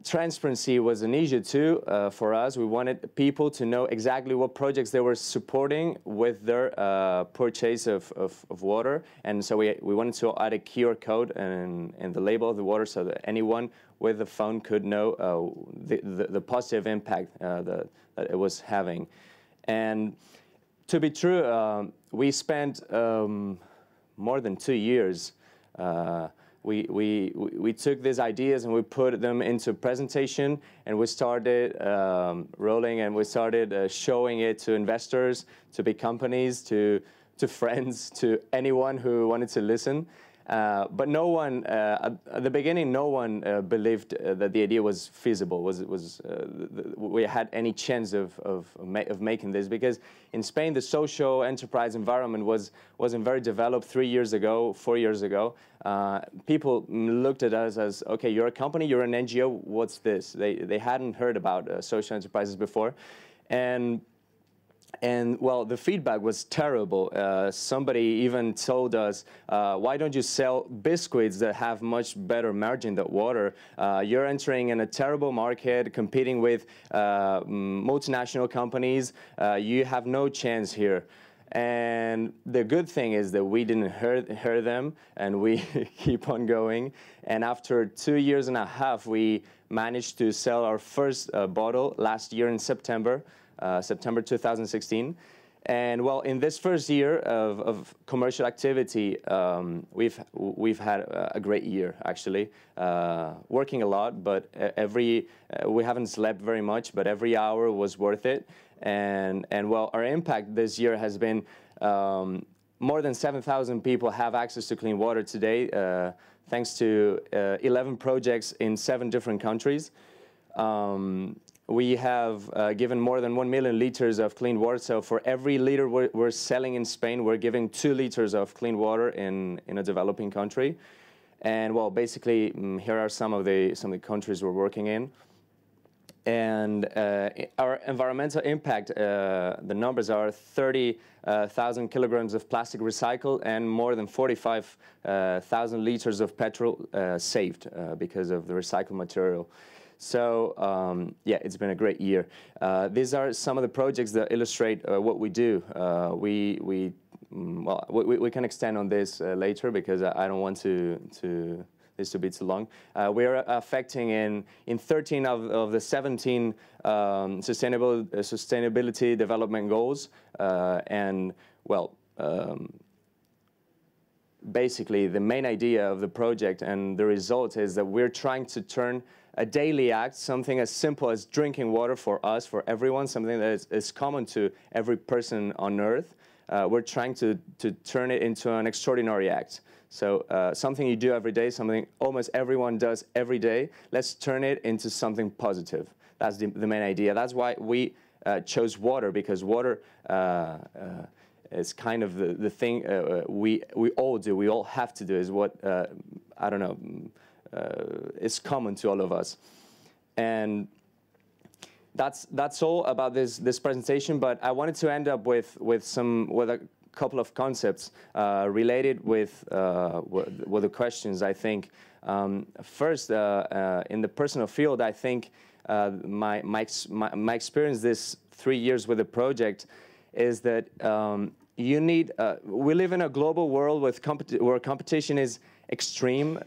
transparency was an issue too for us. We wanted people to know exactly what projects they were supporting with their purchase of water. And so we wanted to add a QR code in the label of the water so that anyone with a phone could know the positive impact that it was having. And to be true, we spent more than 2 years. We took these ideas and we put them into presentation, and we started rolling, and we started showing it to investors, to big companies, to friends, to anyone who wanted to listen. But no one, at the beginning, no one believed that the idea was feasible, we had any chance of making this, because in Spain, the social enterprise environment wasn't very developed 3 years ago, 4 years ago. People looked at us as, okay, you're a company, you're an NGO, what's this? They hadn't heard about social enterprises before. And well, the feedback was terrible. Somebody even told us, why don't you sell biscuits that have much better margin than water? You're entering in a terrible market, competing with multinational companies. You have no chance here. And the good thing is that we didn't hear them, and we keep on going. And after 2.5 years, we managed to sell our first bottle last year in September 2016. And well, in this first year of commercial activity, we've had a great year, actually. Working a lot, but we haven't slept very much, but every hour was worth it. And well, our impact this year has been more than 7,000 people have access to clean water today, thanks to 11 projects in 7 different countries. We have given more than 1 million liters of clean water. So for every liter we're selling in Spain, we're giving 2 liters of clean water in a developing country. And well, basically, here are some of the countries we're working in. And our environmental impact, the numbers are 30,000 kilograms of plastic recycled and more than 45,000 liters of petrol saved because of the recycled material. So yeah, it's been a great year. These are some of the projects that illustrate what we do. We can extend on this later, because I don't want this to be too long. We are affecting in 13 of the 17 sustainability development goals, and well, basically the main idea of the project and the result is that we're trying to turn a daily act, something as simple as drinking water for us, for everyone, something that is common to every person on earth. We're trying to turn it into an extraordinary act. So something you do every day, something almost everyone does every day, let's turn it into something positive. That's the main idea. That's why we chose water, because water is kind of the thing we all do, we all have to do, is what, I don't know, is common to all of us. And that's all about this presentation, but I wanted to end up with a couple of concepts related with the questions, I think. First, in the personal field, I think my experience this 3 years with the project is that you need. We live in a global world with where competition is extreme.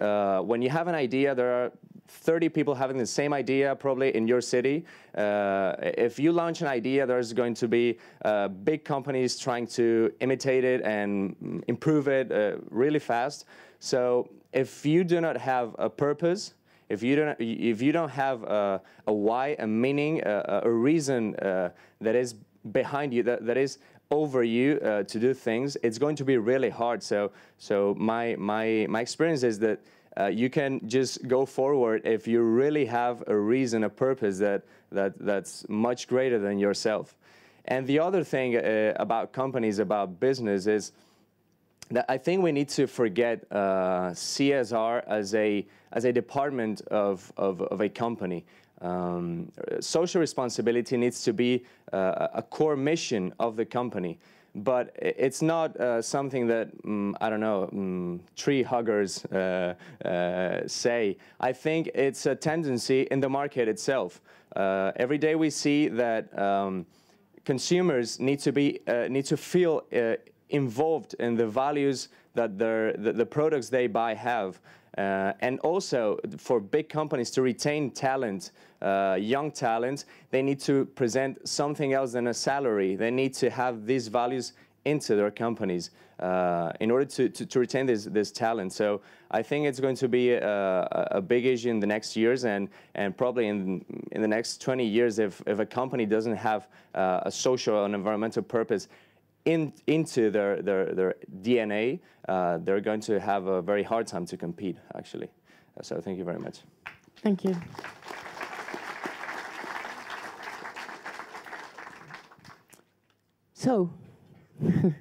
When you have an idea, there are 30 people having the same idea probably in your city. If you launch an idea, there's going to be big companies trying to imitate it and improve it really fast. So if you do not have a purpose, if you don't have a why, a meaning, a reason that is behind you, that is over you to do things, it's going to be really hard. So my experience is that you can just go forward if you really have a reason, a purpose that's much greater than yourself. And the other thing about companies, about business, is that I think we need to forget CSR as a department of a company. Social responsibility needs to be a core mission of the company. But it's not something that, I don't know, tree huggers say. I think it's a tendency in the market itself. Every day we see that consumers need to feel involved in the values that the products they buy have. And also, for big companies to retain talent, young talent, they need to present something else than a salary. They need to have these values into their companies in order to retain this talent. So I think it's going to be a big issue in the next years, and probably in the next 20 years, if a company doesn't have a social and environmental purpose into their DNA, they're going to have a very hard time to compete, actually. So thank you very much. Thank you. So, do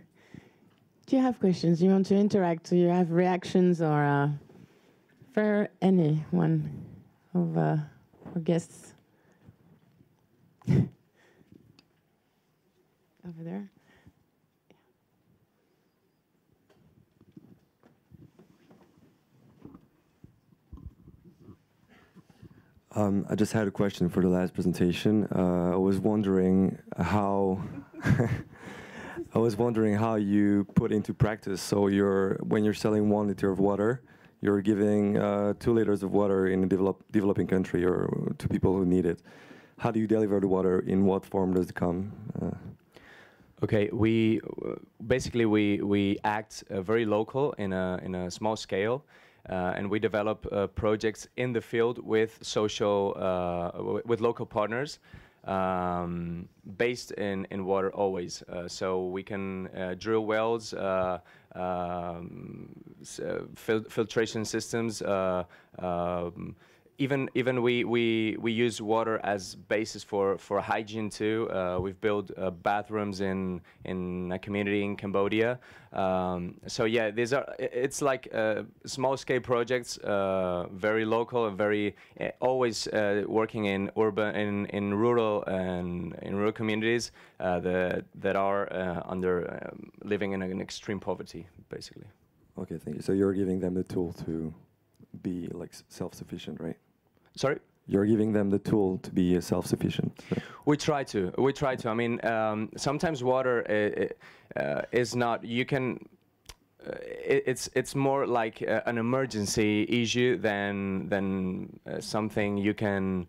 you have questions? Do you want to interact? Do you have reactions, or for any one of our guests? Over there. I just had a question for the last presentation. I was wondering how you put into practice. So when you're selling 1 liter of water, you're giving 2 liters of water in a developing country or to people who need it. How do you deliver the water? In what form does it come? Okay, we act very local in a small scale. And we develop projects in the field with with local partners, based in water always. So we can drill wells, filtration systems. Even we use water as basis for hygiene too. We've built bathrooms in a community in Cambodia. So yeah, it's like small scale projects, very local and very always working in urban, in rural communities that are living in an extreme poverty, basically. Okay, thank you. So you're giving them the tool to be like self-sufficient, right? Sorry? You're giving them the tool to be self-sufficient. So. We try to. I mean, sometimes water is not. You can. It's more like an emergency issue than something you can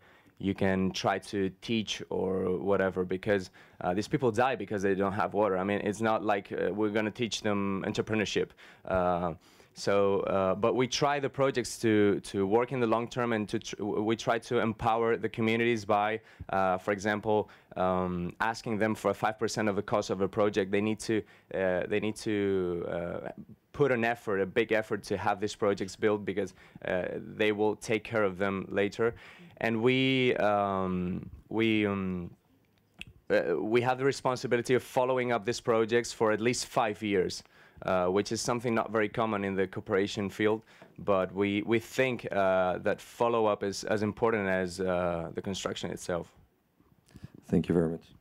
try to teach or whatever, because these people die because they don't have water. I mean, it's not like we're going to teach them entrepreneurship. But we try the projects to work in the long term, and we try to empower the communities by, for example, asking them for 5% of the cost of a project. They need to put an effort, a big effort, to have these projects built, because they will take care of them later. And we have the responsibility of following up these projects for at least 5 years. Which is something not very common in the cooperation field, but we think that follow-up is as important as the construction itself. Thank you very much.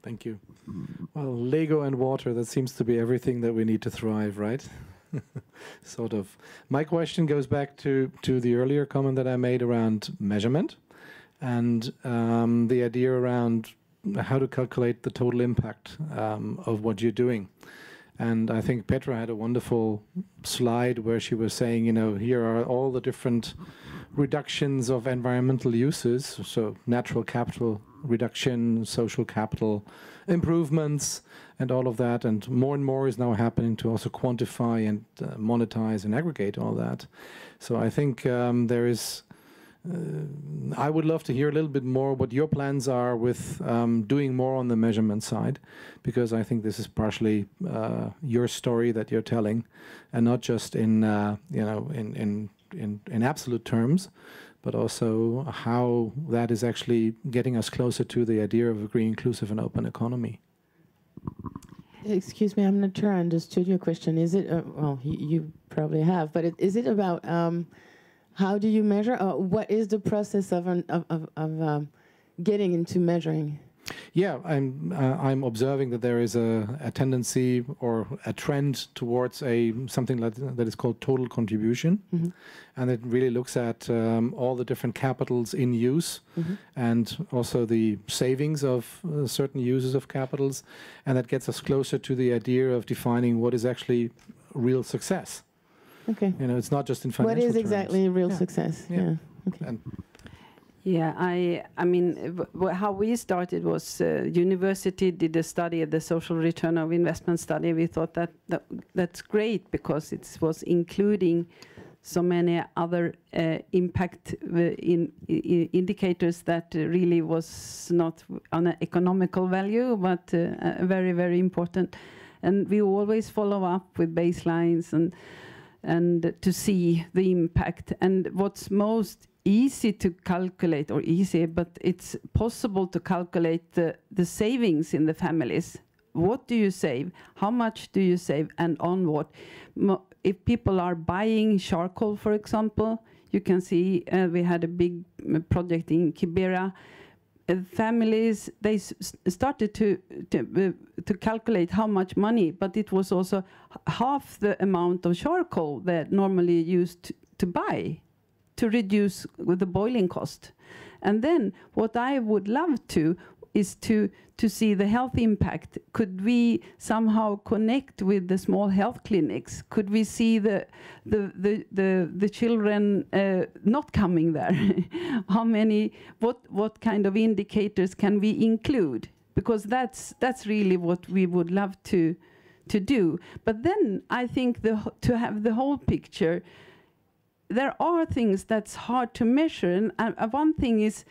Thank you. Well, Lego and water, that seems to be everything that we need to thrive, right? sort of. My question goes back to the earlier comment that I made around measurement and the idea around how to calculate the total impact of what you're doing. And I think Petra had a wonderful slide where she was saying, you know, here are all the different reductions of environmental uses, so natural capital reduction, social capital improvements, and all of that. And more is now happening to also quantify and monetize and aggregate all that. So I think there is... I would love to hear a little bit more what your plans are with doing more on the measurement side, because I think this is partially your story that you're telling, and not just in you know, in absolute terms, but also how that is actually getting us closer to the idea of a green, inclusive, and open economy. Excuse me, I'm not sure I understood your question. Is it well, you probably have, but is it about how do you measure? What is the process of getting into measuring? Yeah, I'm observing that there is a tendency or a trend towards something that is called total contribution, and it really looks at all the different capitals in use, and also the savings of certain uses of capitals, and that gets us closer to the idea of defining what is actually real success. Okay. You know, it's not just in financial terms. What is exactly real success? Yeah. Okay. And yeah, I mean, how we started was university did a study, the social return of investment study. We thought that's great because it was including so many other impact indicators that really was not on an economical value, but very, very important. And we always follow up with baselines and to see the impact. And what's most easy to calculate, or easy, but it's possible to calculate the savings in the families. What do you save? How much do you save, and on what? If people are buying charcoal, for example, you can see we had a big project in Kibera. Families, they started to calculate how much money, but it was also half the amount of charcoal that normally used to buy to reduce with the boiling cost. And then what I would love is to see the health impact. Could we somehow connect with the small health clinics? Could we see the children not coming there? How many? What kind of indicators can we include? Because that's really what we would love to do. But then I think to have the whole picture, there are things that's hard to measure, and one thing is,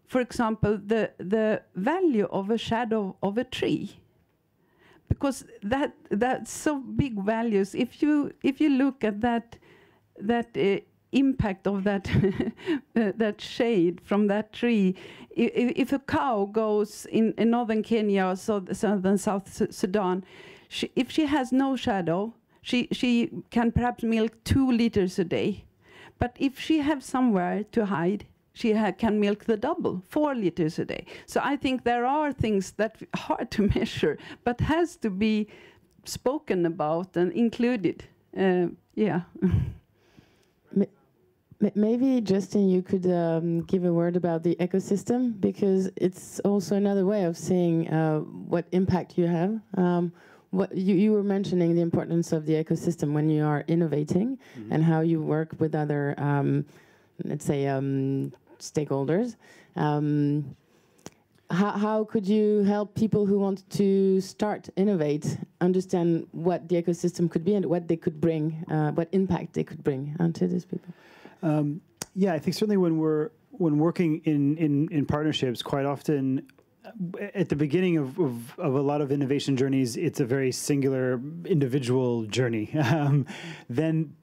for example, the value of a shadow of a tree, because that's so big values. If you look at that impact of that that shade from that tree, if a cow goes in northern Kenya or southern South Sudan, if she has no shadow, she can perhaps milk 2 liters a day. But if she has somewhere to hide, she can milk the double, 4 liters a day. So I think there are things that are hard to measure, but has to be spoken about and included. Yeah. Maybe, Justin, you could give a word about the ecosystem, because it's also another way of seeing what impact you have. What you were mentioning the importance of the ecosystem when you are innovating, and how you work with other, let's say, stakeholders. How could you help people who want to start innovate understand what the ecosystem could be and what they could bring, what impact they could bring onto these people? Yeah, I think certainly when working in partnerships, quite often at the beginning of a lot of innovation journeys, it's a very singular individual journey. Then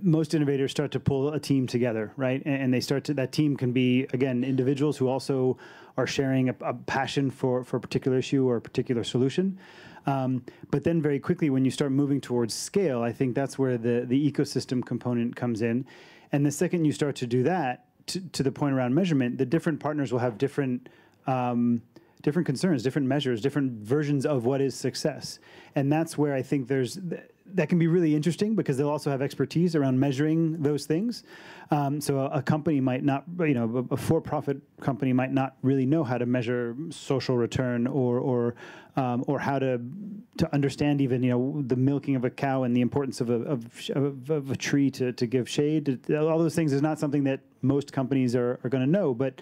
most innovators start to pull a team together, right? And they start to, that team can be, again, individuals who also are sharing a passion for a particular issue or a particular solution. But then very quickly, when you start moving towards scale, I think that's where the ecosystem component comes in. And the second you start to do that, to the point around measurement, the different partners will have different concerns, different measures, different versions of what is success. And that's where I think that can be really interesting because they'll also have expertise around measuring those things. So a company might not, a for-profit company might not really know how to measure social return or how to understand even, the milking of a cow and the importance of a tree to give shade. All those things is not something that most companies are going to know, but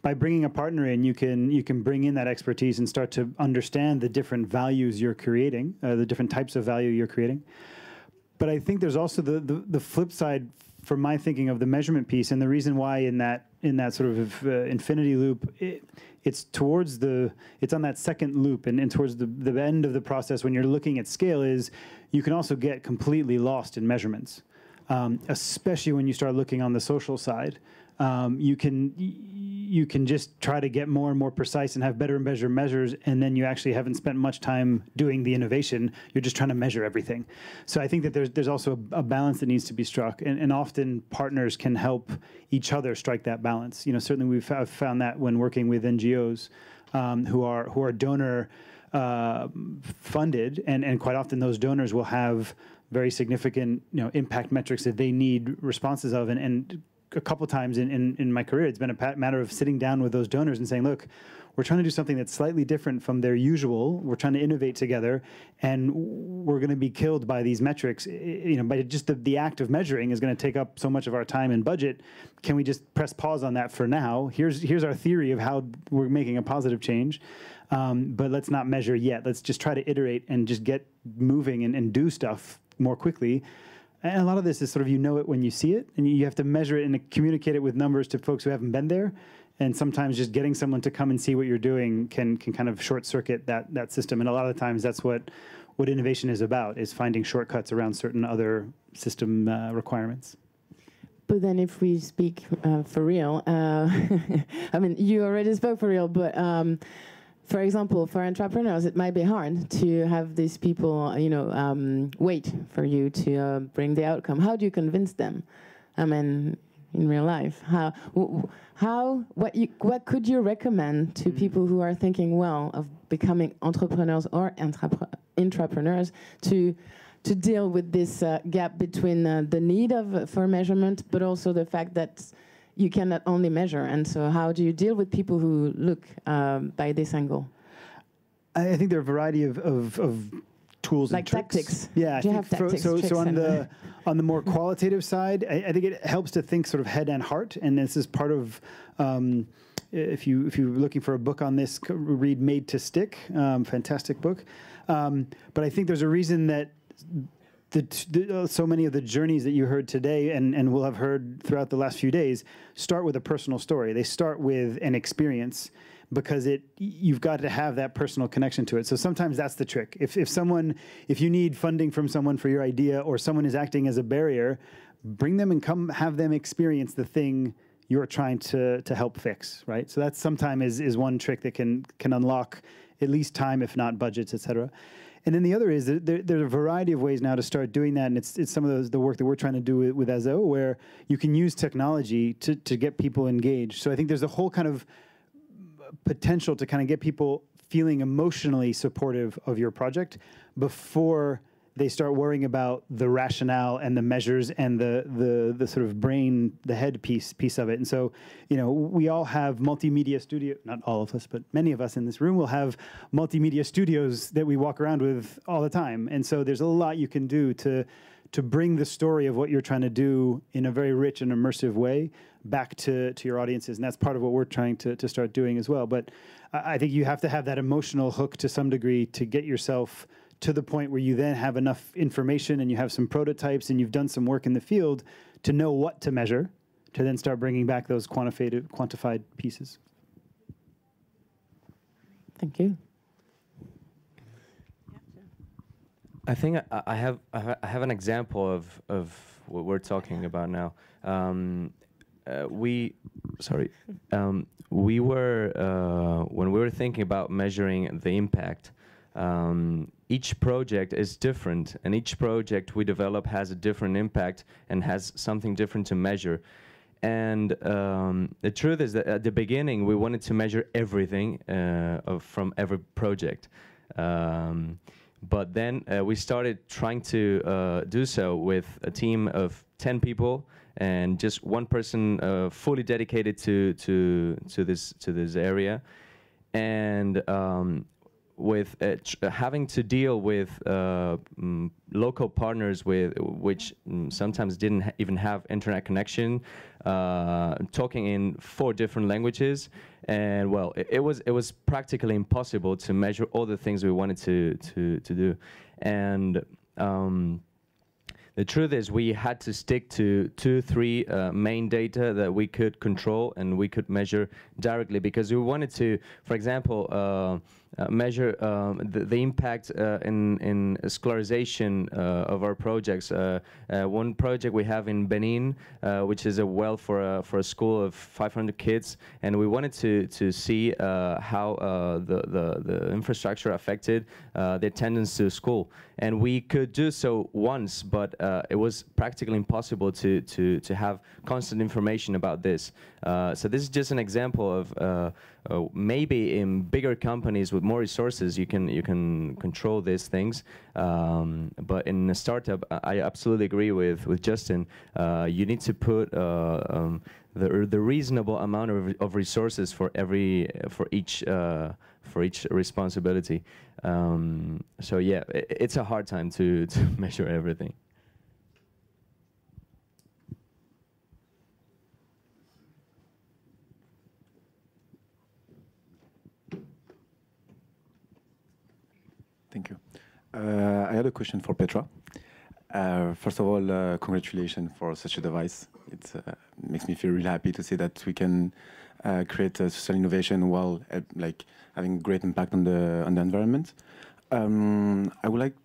by bringing a partner in, you can bring in that expertise and start to understand the different values you're creating, the different types of value you're creating. But I think there's also the flip side from my thinking of the measurement piece, and the reason why in that sort of infinity loop, it's on that second loop and towards the end of the process when you're looking at scale is you can also get completely lost in measurements, especially when you start looking on the social side. You can just try to get more and more precise and have better and better measures, and then you actually haven't spent much time doing the innovation. You're just trying to measure everything. So I think that there's also a balance that needs to be struck, and often partners can help each other strike that balance. Certainly I've found that when working with NGOs who are donor funded, and quite often those donors will have very significant impact metrics that they need responses of, and a couple times in my career, it's been a matter of sitting down with those donors and saying, look, we're trying to do something that's slightly different from their usual. We're trying to innovate together, and we're going to be killed by these metrics. By just the act of measuring is going to take up so much of our time and budget. Can we just press pause on that for now? Here's our theory of how we're making a positive change, but let's not measure yet. Let's just try to iterate and just get moving and do stuff more quickly. And a lot of this is sort of it when you see it, and you have to measure it and communicate it with numbers to folks who haven't been there. And sometimes just getting someone to come and see what you're doing can kind of short circuit that system. And a lot of the times that's what innovation is about, is finding shortcuts around certain other system requirements. But then if we speak for real, I mean, you already spoke for real, but for example, for entrepreneurs, it might be hard to have these people, wait for you to bring the outcome. How do you convince them? I mean, in real life, what could you recommend to people who are thinking, well, of becoming entrepreneurs or intrapreneurs to deal with this gap between the need for measurement, but also the fact that you cannot only measure? And so how do you deal with people who look by this angle? I think there are a variety of tools like and tricks. Tactics. Yeah, do you have tactics, so tricks on the more qualitative side, I think it helps to think sort of head and heart, and this is part of if you're looking for a book on this, read Made to Stick, fantastic book. But I think there's a reason that so many of the journeys that you heard today and will have heard throughout the last few days start with a personal story. They start with an experience, because you've got to have that personal connection to it. So sometimes that's the trick. If you need funding from someone for your idea, or someone is acting as a barrier, bring them and come have them experience the thing you're trying to help fix, right? So that sometimes is one trick that can unlock at least time, if not budgets, et cetera. And then the other is there are a variety of ways now to start doing that, and it's some of the work that we're trying to do with Azo, where you can use technology to get people engaged. So I think there's a whole kind of potential to kind of get people feeling emotionally supportive of your project before they start worrying about the rationale and the measures and the sort of brain, the head piece of it. And so, we all have multimedia studio, not all of us, but many of us in this room will have multimedia studios that we walk around with all the time. And so there's a lot you can do to bring the story of what you're trying to do in a very rich and immersive way back to your audiences. And that's part of what we're trying to start doing as well. But I think you have to have that emotional hook to some degree to get yourself to the point where you then have enough information and you have some prototypes and you've done some work in the field to know what to measure, to then start bringing back those quantified pieces. Thank you. I think I have an example of what we're talking about now. We were when we were thinking about measuring the impact. Each project is different, and each project we develop has a different impact and has something different to measure. And the truth is that at the beginning we wanted to measure everything from every project. But then we started trying to do so with a team of 10 people and just one person fully dedicated to this area, and with having to deal with local partners which sometimes didn't even have internet connection, talking in 4 different languages, and well, it was practically impossible to measure all the things we wanted to do, and the truth is we had to stick to 2-3 main data that we could control and we could measure directly, because we wanted to, for example, measure the impact in scolarization of our projects. One project we have in Benin, which is a well for a school of 500 kids, and we wanted to see how the infrastructure affected the attendance to school. And we could do so once, but it was practically impossible to have constant information about this. So this is just an example of maybe in bigger companies with more resources you can control these things, but in a startup, I absolutely agree with Justin. You need to put the reasonable amount of resources for each responsibility. So yeah, it's a hard time to measure everything. Thank you. I had a question for Petra. First of all, congratulations for such a device. It makes me feel really happy to see that we can create a social innovation while like having great impact on the environment. I would like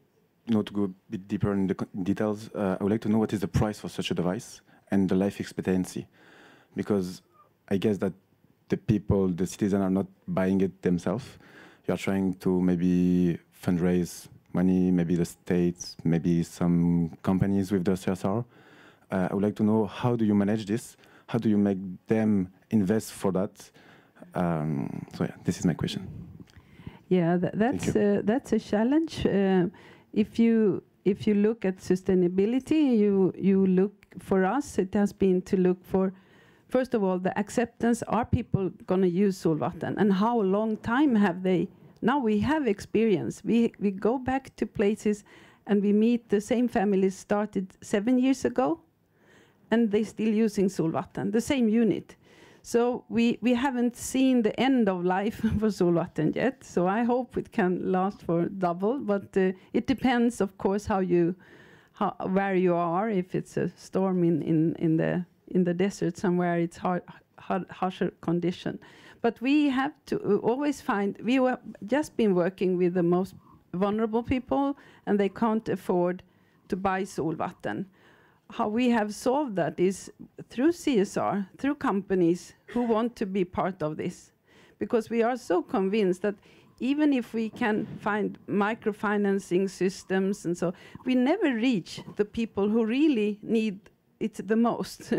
to go a bit deeper in the details. I would like to know what is the price for such a device and the life expectancy, because I guess that the people, the citizens, are not buying it themselves. You are trying to maybe fundraise money, maybe the states, maybe some companies with the CSR. I would like to know, how do you manage this? How do you make them invest for that? So yeah, this is my question. Yeah, that's a challenge. If you look at sustainability, you look, for us, it has been to look for, first of all, the acceptance. Are people going to use Solvatten, and how long time have they? Now we have experience. We go back to places and we meet the same families started 7 years ago, and they're still using Solvatten, the same unit. So we haven't seen the end of life for Solvatten yet. So I hope it can last for double, but it depends, of course, where you are. If it's a storm in the desert somewhere, it's harsher condition. But we have to always find, we have just been working with the most vulnerable people, and they can't afford to buy Solvatten. How we have solved that is through CSR, through companies who want to be part of this. Because we are so convinced that even if we can find microfinancing systems and so, we never reach the people who really need it the most.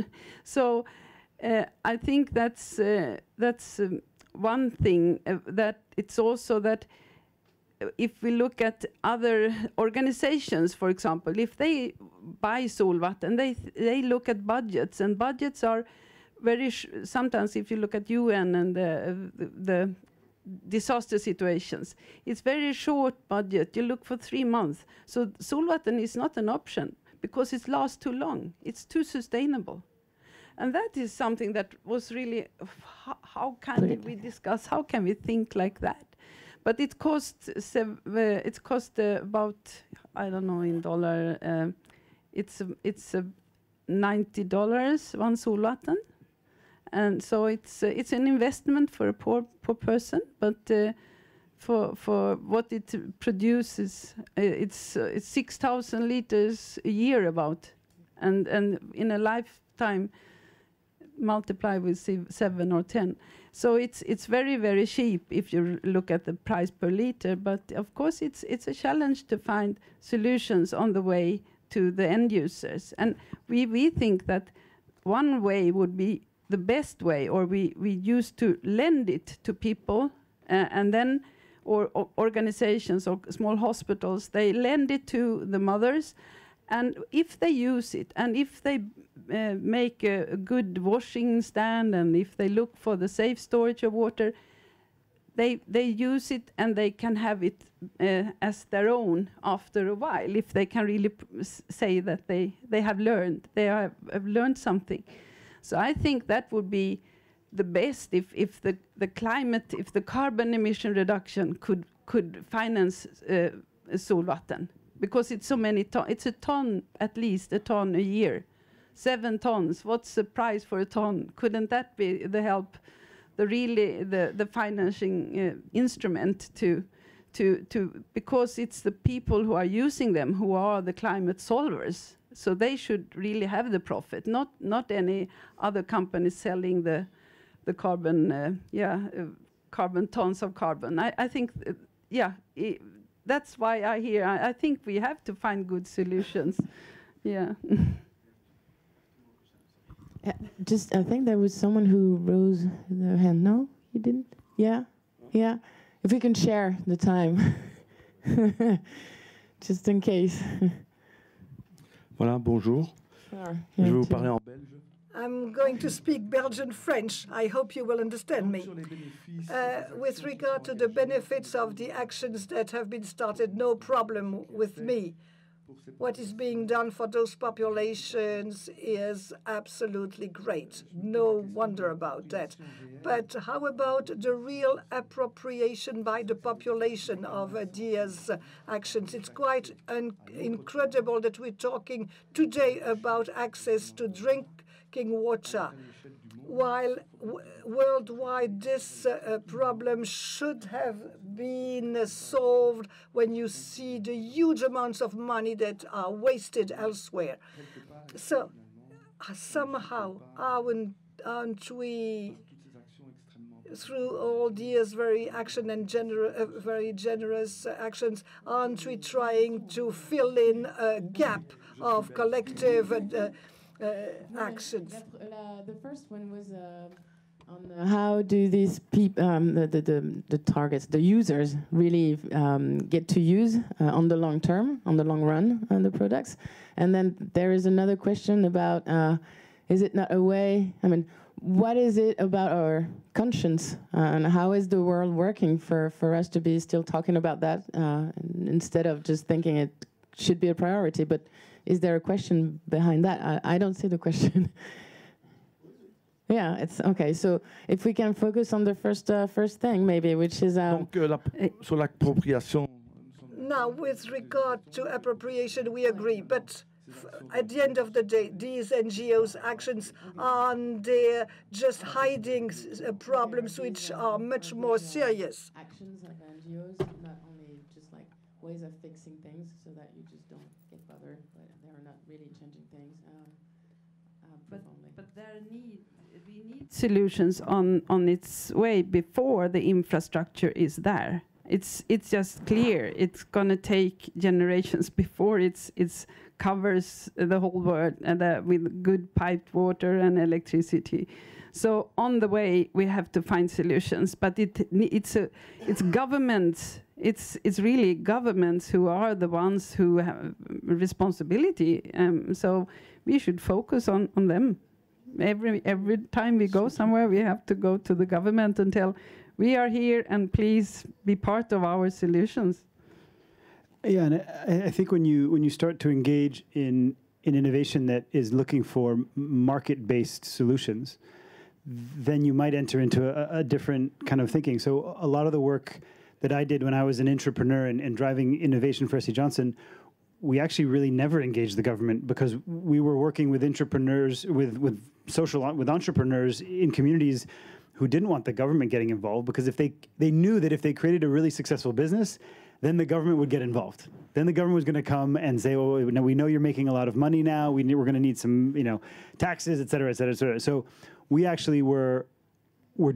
So I think that's one thing. That it's also that if we look at other organizations, for example, if they buy Solvatten, they look at budgets, and budgets are very sometimes, if you look at UN and the disaster situations, it's very short budget. You look for 3 months. So Solvatten is not an option because it lasts too long. It's too sustainable. And that is something that was really, how can we discuss, how can we think like that? But it costs about, I don't know in dollar, it's $90 one Solvatten, and so it's an investment for a poor person, but for what it produces, it's 6,000 liters a year about, and in a lifetime multiply with 7 or 10. So it's very, very cheap if you look at the price per liter. But of course, it's a challenge to find solutions on the way to the end users. And we think that one way would be the best way, or we used to lend it to people, and then or organizations or small hospitals, they lend it to the mothers, and if they use it, and if they make a good washing stand, and if they look for the safe storage of water, they use it and they can have it as their own after a while, if they can really say that they have learned something. So I think that would be the best if the climate, if the carbon emission reduction could finance Solvatten, because it's so many tons. It's a ton, at least a ton a year, 7 tons. What's the price for a ton? Couldn't that be the help, the financing instrument to because it's the people who are using them who are the climate solvers. So they should really have the profit, not any other companies selling the carbon, carbon tons of carbon. I think, that's why I think we have to find good solutions. Yeah. I think there was someone who rose their hand. No, you didn't? Yeah. If we can share the time, just in case. Voilà, bonjour. Je vais vous parler en belge. I'm going to speak Belgian French. I hope you will understand me. With regard to the benefits of the actions that have been started, no problem with me. What is being done for those populations is absolutely great. No wonder about that. But how about the real appropriation by the population of these actions? It's quite incredible that we're talking today about access to drinking water, while worldwide this problem should have been solved when you see the huge amounts of money that are wasted elsewhere. So somehow aren't we, through all these very generous actions, aren't we trying to fill in a gap of collective actions? The first one was on how do these people, the targets, the users, really get to use on the long term, on the long run, the products. And then there is another question about, is it not a way, what is it about our conscience, and how is the world working for us to be still talking about that instead of just thinking it should be a priority? But is there a question behind that? I don't see the question. Yeah, it's okay. So if we can focus on the first thing, maybe, which is sur l'appropriation. Now, with regard to appropriation, we agree. But at the end of the day, these NGOs' actions aren't there just hiding problems which are much more serious. Actions of NGOs, not only just like ways of fixing things, so that you just don't get bothered, but they're not really changing things. But we need solutions on its way before the infrastructure is there. It's just clear it's going to take generations before it's covers the whole world with good piped water and electricity. So on the way we have to find solutions, but it's governments. It's really governments who are the ones who have responsibility. So we should focus on them. Every time we go somewhere, we have to go to the government and tell, we are here and please be part of our solutions. Yeah, and I think when you start to engage in innovation that is looking for market-based solutions, then you might enter into a different kind of thinking. So a lot of the work that I did when I was an intrapreneur and driving innovation for SC Johnson, we actually really never engaged the government, because we were working with intrapreneurs, with entrepreneurs in communities who didn't want the government getting involved, because if they knew that if they created a really successful business, then the government would get involved. Then the government was going to come and say, "Well, we know you're making a lot of money now. We're going to need some, taxes, et cetera, et cetera, et cetera." So we actually were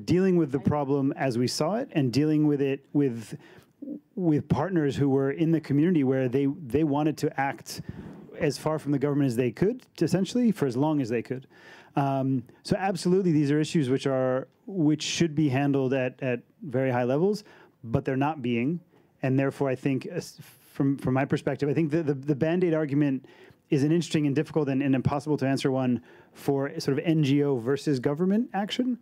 dealing with the problem as we saw it, and dealing with it with partners who were in the community where they wanted to act as far from the government as they could, essentially, for as long as they could. So absolutely, these are issues which should be handled at very high levels, but they're not being. And therefore, I think, from my perspective, I think the Band-Aid argument is an interesting and difficult and impossible to answer one for sort of NGO versus government action.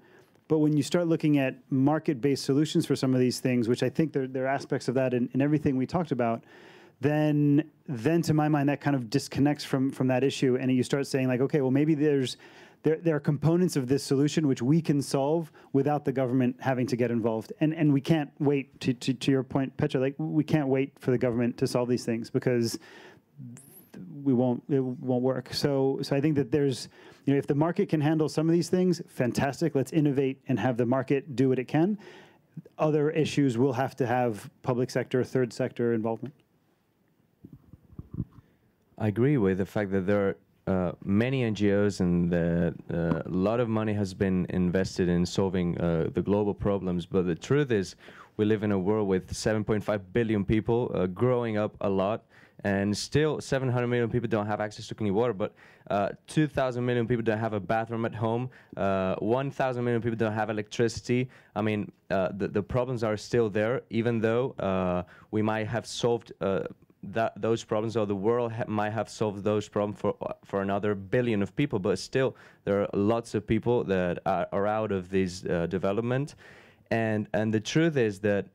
But when you start looking at market-based solutions for some of these things, which I think there are aspects of that in everything we talked about, then to my mind, that kind of disconnects from that issue. And you start saying, like, okay, well, maybe there are components of this solution which we can solve without the government having to get involved. And we can't wait, to your point, Petra, like, we can't wait for the government to solve these things, because it won't work. So I think that there's, if the market can handle some of these things, fantastic. Let's innovate and have the market do what it can. Other issues will have to have public sector, third sector involvement. I agree with the fact that there are many NGOs and that a lot of money has been invested in solving the global problems. But the truth is, we live in a world with 7.5 billion people, growing up a lot, and still 700 million people don't have access to clean water, but 2,000 million people don't have a bathroom at home, 1,000 million people don't have electricity. I mean, the problems are still there, even though we might have solved those problems, or the world might have solved those problems for another billion of people, but still there are lots of people that are out of this development. And the truth is that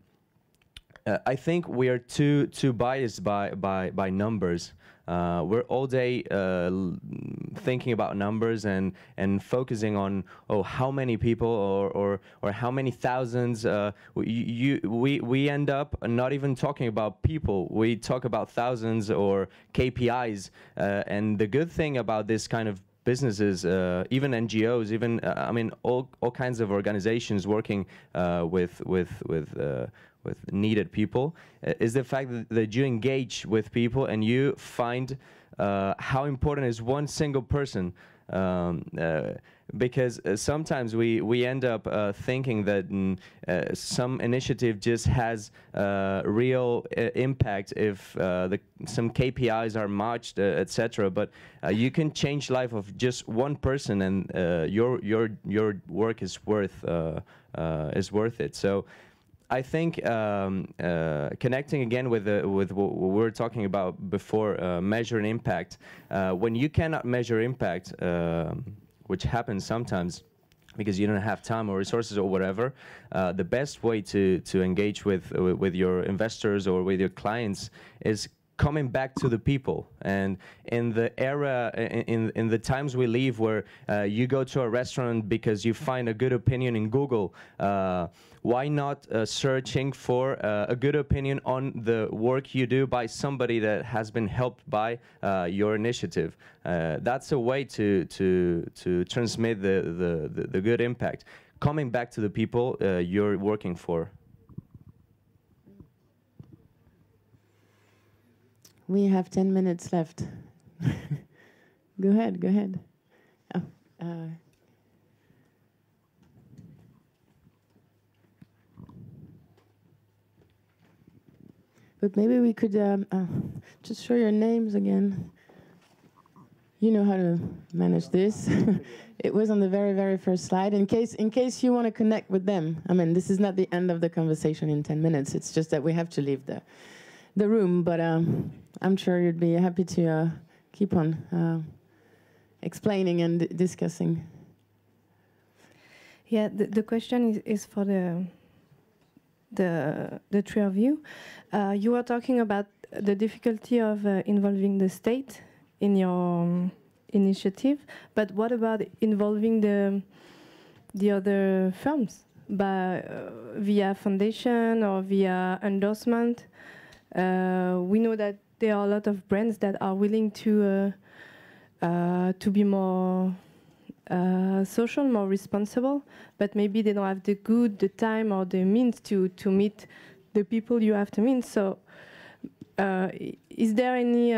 I think we are too biased by numbers. We're all day thinking about numbers and focusing on how many people or how many thousands. We end up not even talking about people. We talk about thousands or KPIs. And the good thing about this kind of businesses, even NGOs, even I mean all kinds of organizations working with needed people, is the fact that you engage with people and you find how important is one single person. Because sometimes we end up thinking that some initiative just has real impact if some KPIs are matched, etc. But you can change life of just one person, and your work is worth it. So I think connecting again with what we were talking about before, measuring impact. When you cannot measure impact, which happens sometimes because you don't have time or resources or whatever, the best way to engage with your investors or with your clients is coming back to the people. And in the era, in the times we live, where you go to a restaurant because you find a good opinion in Google, why not searching for a good opinion on the work you do by somebody that has been helped by your initiative? That's a way to transmit the good impact. Coming back to the people you're working for. We have 10 minutes left. Go ahead. Oh, but maybe we could just show your names again. You know how to manage this. It was on the very, very first slide. In case you want to connect with them. I mean, this is not the end of the conversation in 10 minutes. It's just that we have to leave the room. But I'm sure you'd be happy to keep on explaining and discussing. Yeah, the question is for the three of you. You were talking about the difficulty of involving the state in your initiative, but what about involving the other firms via foundation or via endorsement? We know that there are a lot of brands that are willing to be more social, more responsible, but maybe they don't have the time or the means to meet the people you have to meet. So is there any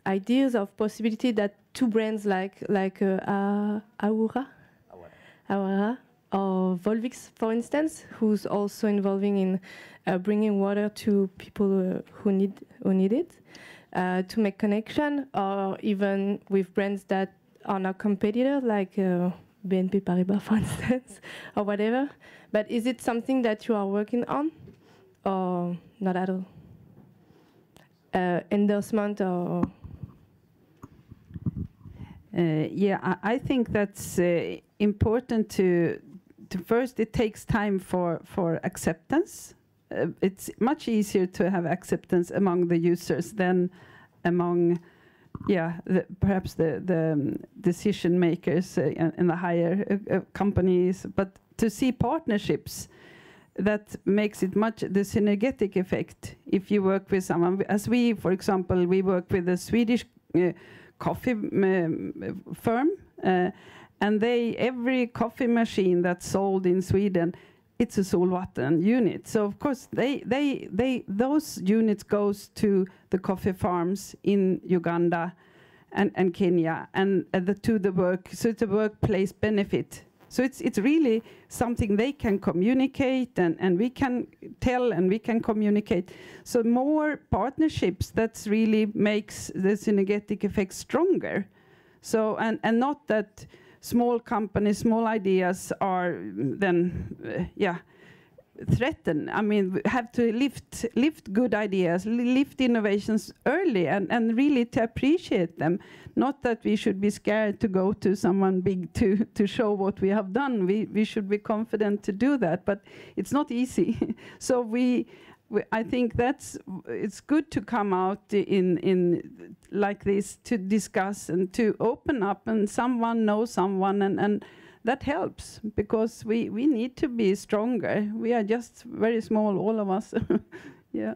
ideas of possibility that two brands like Awara or Volvix, for instance, who's also involving in bringing water to people who need it, to make connection, or even with brands that are not competitors, like BNP Paribas, for instance, or whatever. But is it something that you are working on? or not at all? Endorsement or? Yeah, I think that's important to first, it takes time for acceptance. It's much easier to have acceptance among the users than among, perhaps the decision makers in the higher companies. But to see partnerships, that makes it the synergetic effect. If you work with someone, as we, for example, we work with a Swedish coffee firm, and every coffee machine that's sold in Sweden, it's a Solvatten unit. So of course those units goes to the coffee farms in Uganda and Kenya and to the work. So it's a workplace benefit. So it's really something they can communicate and we can tell and we can communicate. So more partnerships, that's really makes the synergetic effect stronger. So and not that small companies, small ideas are then threatened. I mean, we have to lift good ideas, lift innovations early and really to appreciate them. Not that we should be scared to go to someone big to show what we have done. We should be confident to do that, but it's not easy. So I think it's good to come out in like this to discuss and to open up, and someone knows someone, and that helps because we need to be stronger. We are just very small, all of us. Yeah.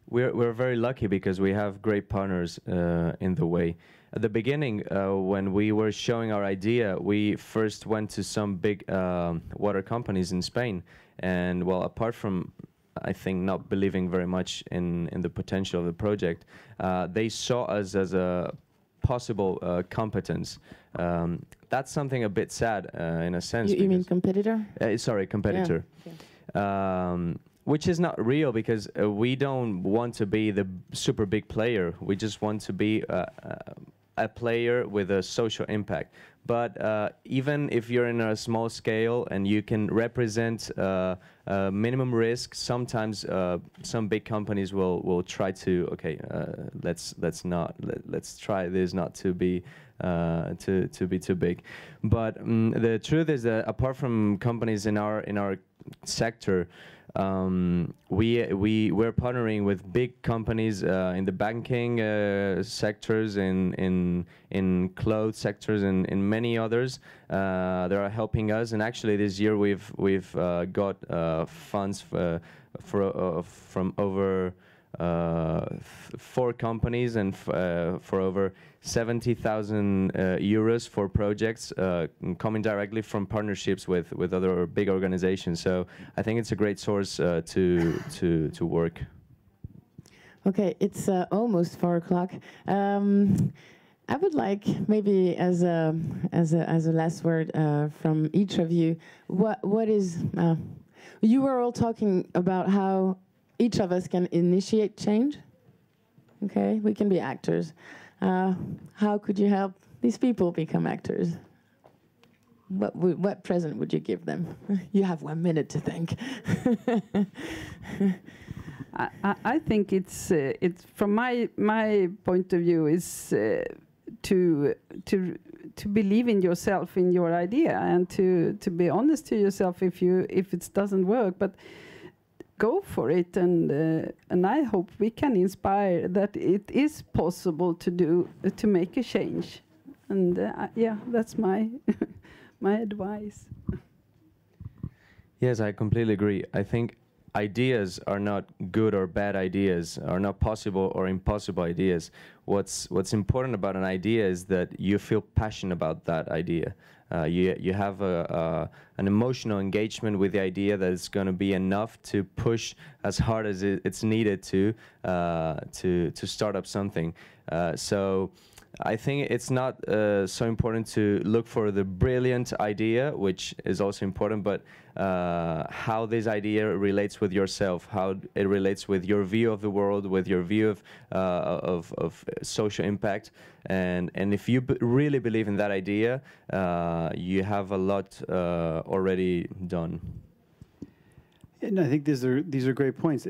We're very lucky because we have great partners in the way. At the beginning, when we were showing our idea, we first went to some big water companies in Spain. And well, apart from, I think, not believing very much in the potential of the project, they saw us as a possible competence. That's something a bit sad in a sense. You mean competitor? Sorry, competitor. Yeah. Which is not real because we don't want to be the super big player. We just want to be a player with a social impact. But even if you're in a small scale and you can represent minimum risk, sometimes some big companies will try to let's try this not to be too big. But the truth is that apart from companies in our sector, we're partnering with big companies in the banking sectors, in clothes sectors, and in many others that are helping us. And actually, this year we've got funds from over 4 companies and for over 70,000 euros for projects coming directly from partnerships with other big organizations. So I think it's a great source to work. Okay, it's almost 4 o'clock. I would like maybe as a last word from each of you, what is you were all talking about how each of us can initiate change. Okay, we can be actors. How could you help these people become actors? What present would you give them? You have 1 minute to think. I think it's from my point of view is to believe in yourself, in your idea, and to be honest to yourself if it doesn't work, but go for it, and I hope we can inspire that it is possible to make a change, and that's my my advice. Yes, I completely agree. I think ideas are not good or bad ideas, are not possible or impossible ideas. What's important about an idea is that you feel passionate about that idea. You have an emotional engagement with the idea that it's going to be enough to push as hard as it's needed to start up something. So I think it's not so important to look for the brilliant idea, which is also important, but how this idea relates with yourself, how it relates with your view of the world, with your view of social impact, and if you really believe in that idea, you have a lot already done. And I think these are great points.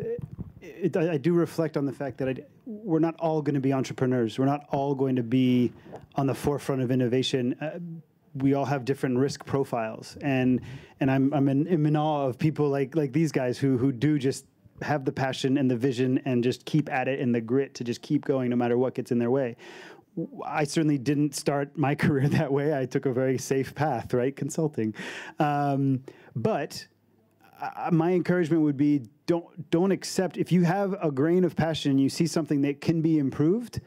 I do reflect on the fact that we're not all going to be entrepreneurs. We're not all going to be on the forefront of innovation. We all have different risk profiles, and I'm in awe of people like these guys who do just have the passion and the vision and just keep at it and the grit to just keep going no matter what gets in their way. I certainly didn't start my career that way. I took a very safe path, right? Consulting. But my encouragement would be don't accept, if you have a grain of passion and you see something that can be improved,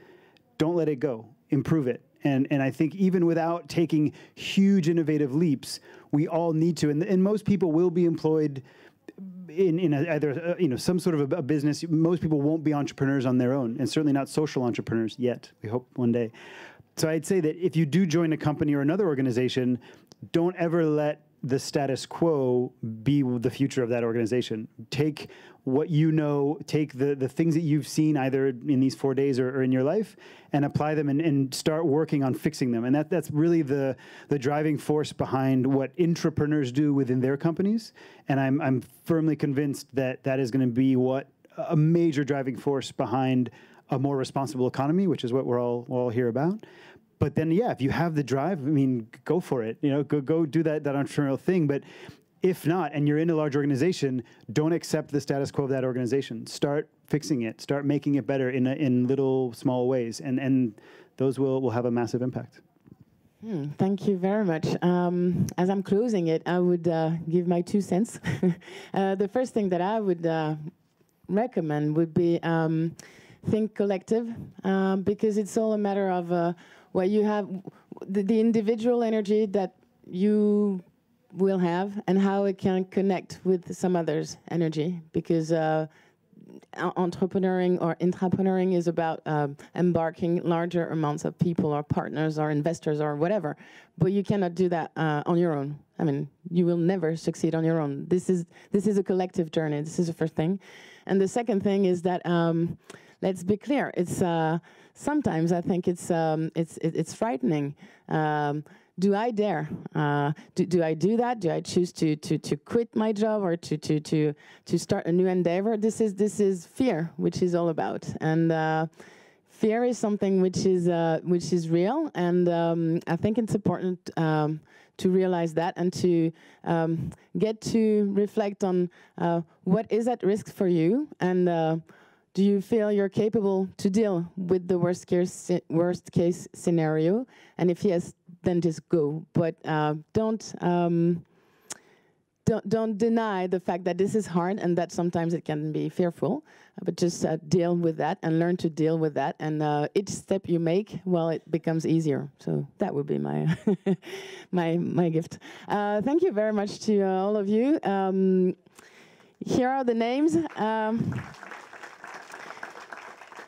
don't let it go. Improve it. And I think even without taking huge innovative leaps, we all need to. And most people will be employed in either some sort of a business. Most people won't be entrepreneurs on their own, and certainly not social entrepreneurs yet. We hope one day. So I'd say that if you do join a company or another organization, don't ever let the status quo be the future of that organization. Take what you know, take the things that you've seen either in these 4 days or in your life, and apply them and start working on fixing them. And that's really the driving force behind what intrapreneurs do within their companies. And I'm firmly convinced that is going to be what a major driving force behind a more responsible economy, which is what we're all here about. But then, yeah, if you have the drive, I mean, go for it. Go do that entrepreneurial thing. But if not, and you're in a large organization, don't accept the status quo of that organization. Start fixing it. Start making it better in little, small ways. And those will have a massive impact. Thank you very much. As I'm closing it, I would give my 2 cents. The first thing that I would recommend would be think collective, because it's all a matter of what you have, the individual energy that you will have and how it can connect with some others' energy, because entrepreneuring or intrapreneuring is about embarking larger amounts of people or partners or investors or whatever, but you cannot do that on your own. I mean, you will never succeed on your own. This is a collective journey. This is the first thing. And the second thing is that let's be clear. It's sometimes I think it's frightening. Do I dare? Do I do that? Do I choose to quit my job or to start a new endeavor? This is fear, which is all about. And fear is something which is real. And I think it's important to realize that and to get to reflect on what is at risk for you, and do you feel you're capable to deal with the worst case scenario? And if yes, then just go. But don't deny the fact that this is hard and that sometimes it can be fearful. But just deal with that and learn to deal with that. And each step you make, well, it becomes easier. So that would be my my gift. Thank you very much to all of you. Here are the names.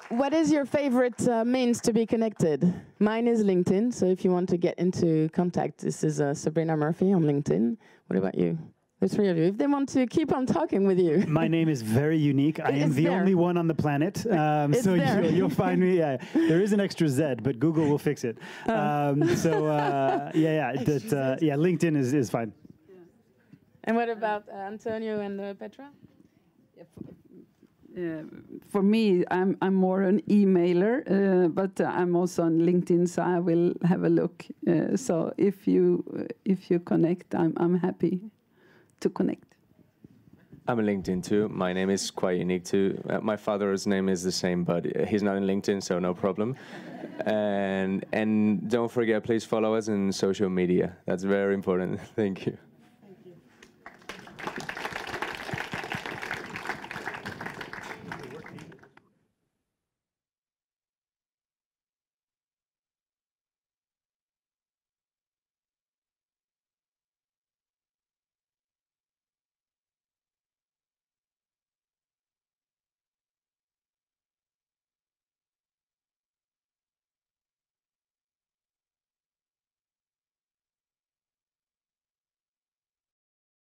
What is your favorite means to be connected? Mine is LinkedIn, so if you want to get into contact, this is Sabrina Murphy on LinkedIn. What about you? The three of you. If they want to keep on talking with you. My name is very unique. I am the only one on the planet, so you'll find me. Yeah, there is an extra Z, but Google will fix it. LinkedIn is fine. And what about Antonio and Petra? For me, I'm more an emailer, but I'm also on LinkedIn, so I will have a look. So if you connect, I'm happy to connect. I'm on LinkedIn too. My name is quite unique too. My father's name is the same, but he's not in LinkedIn, so no problem. And don't forget, please follow us on social media. That's very important. Thank you.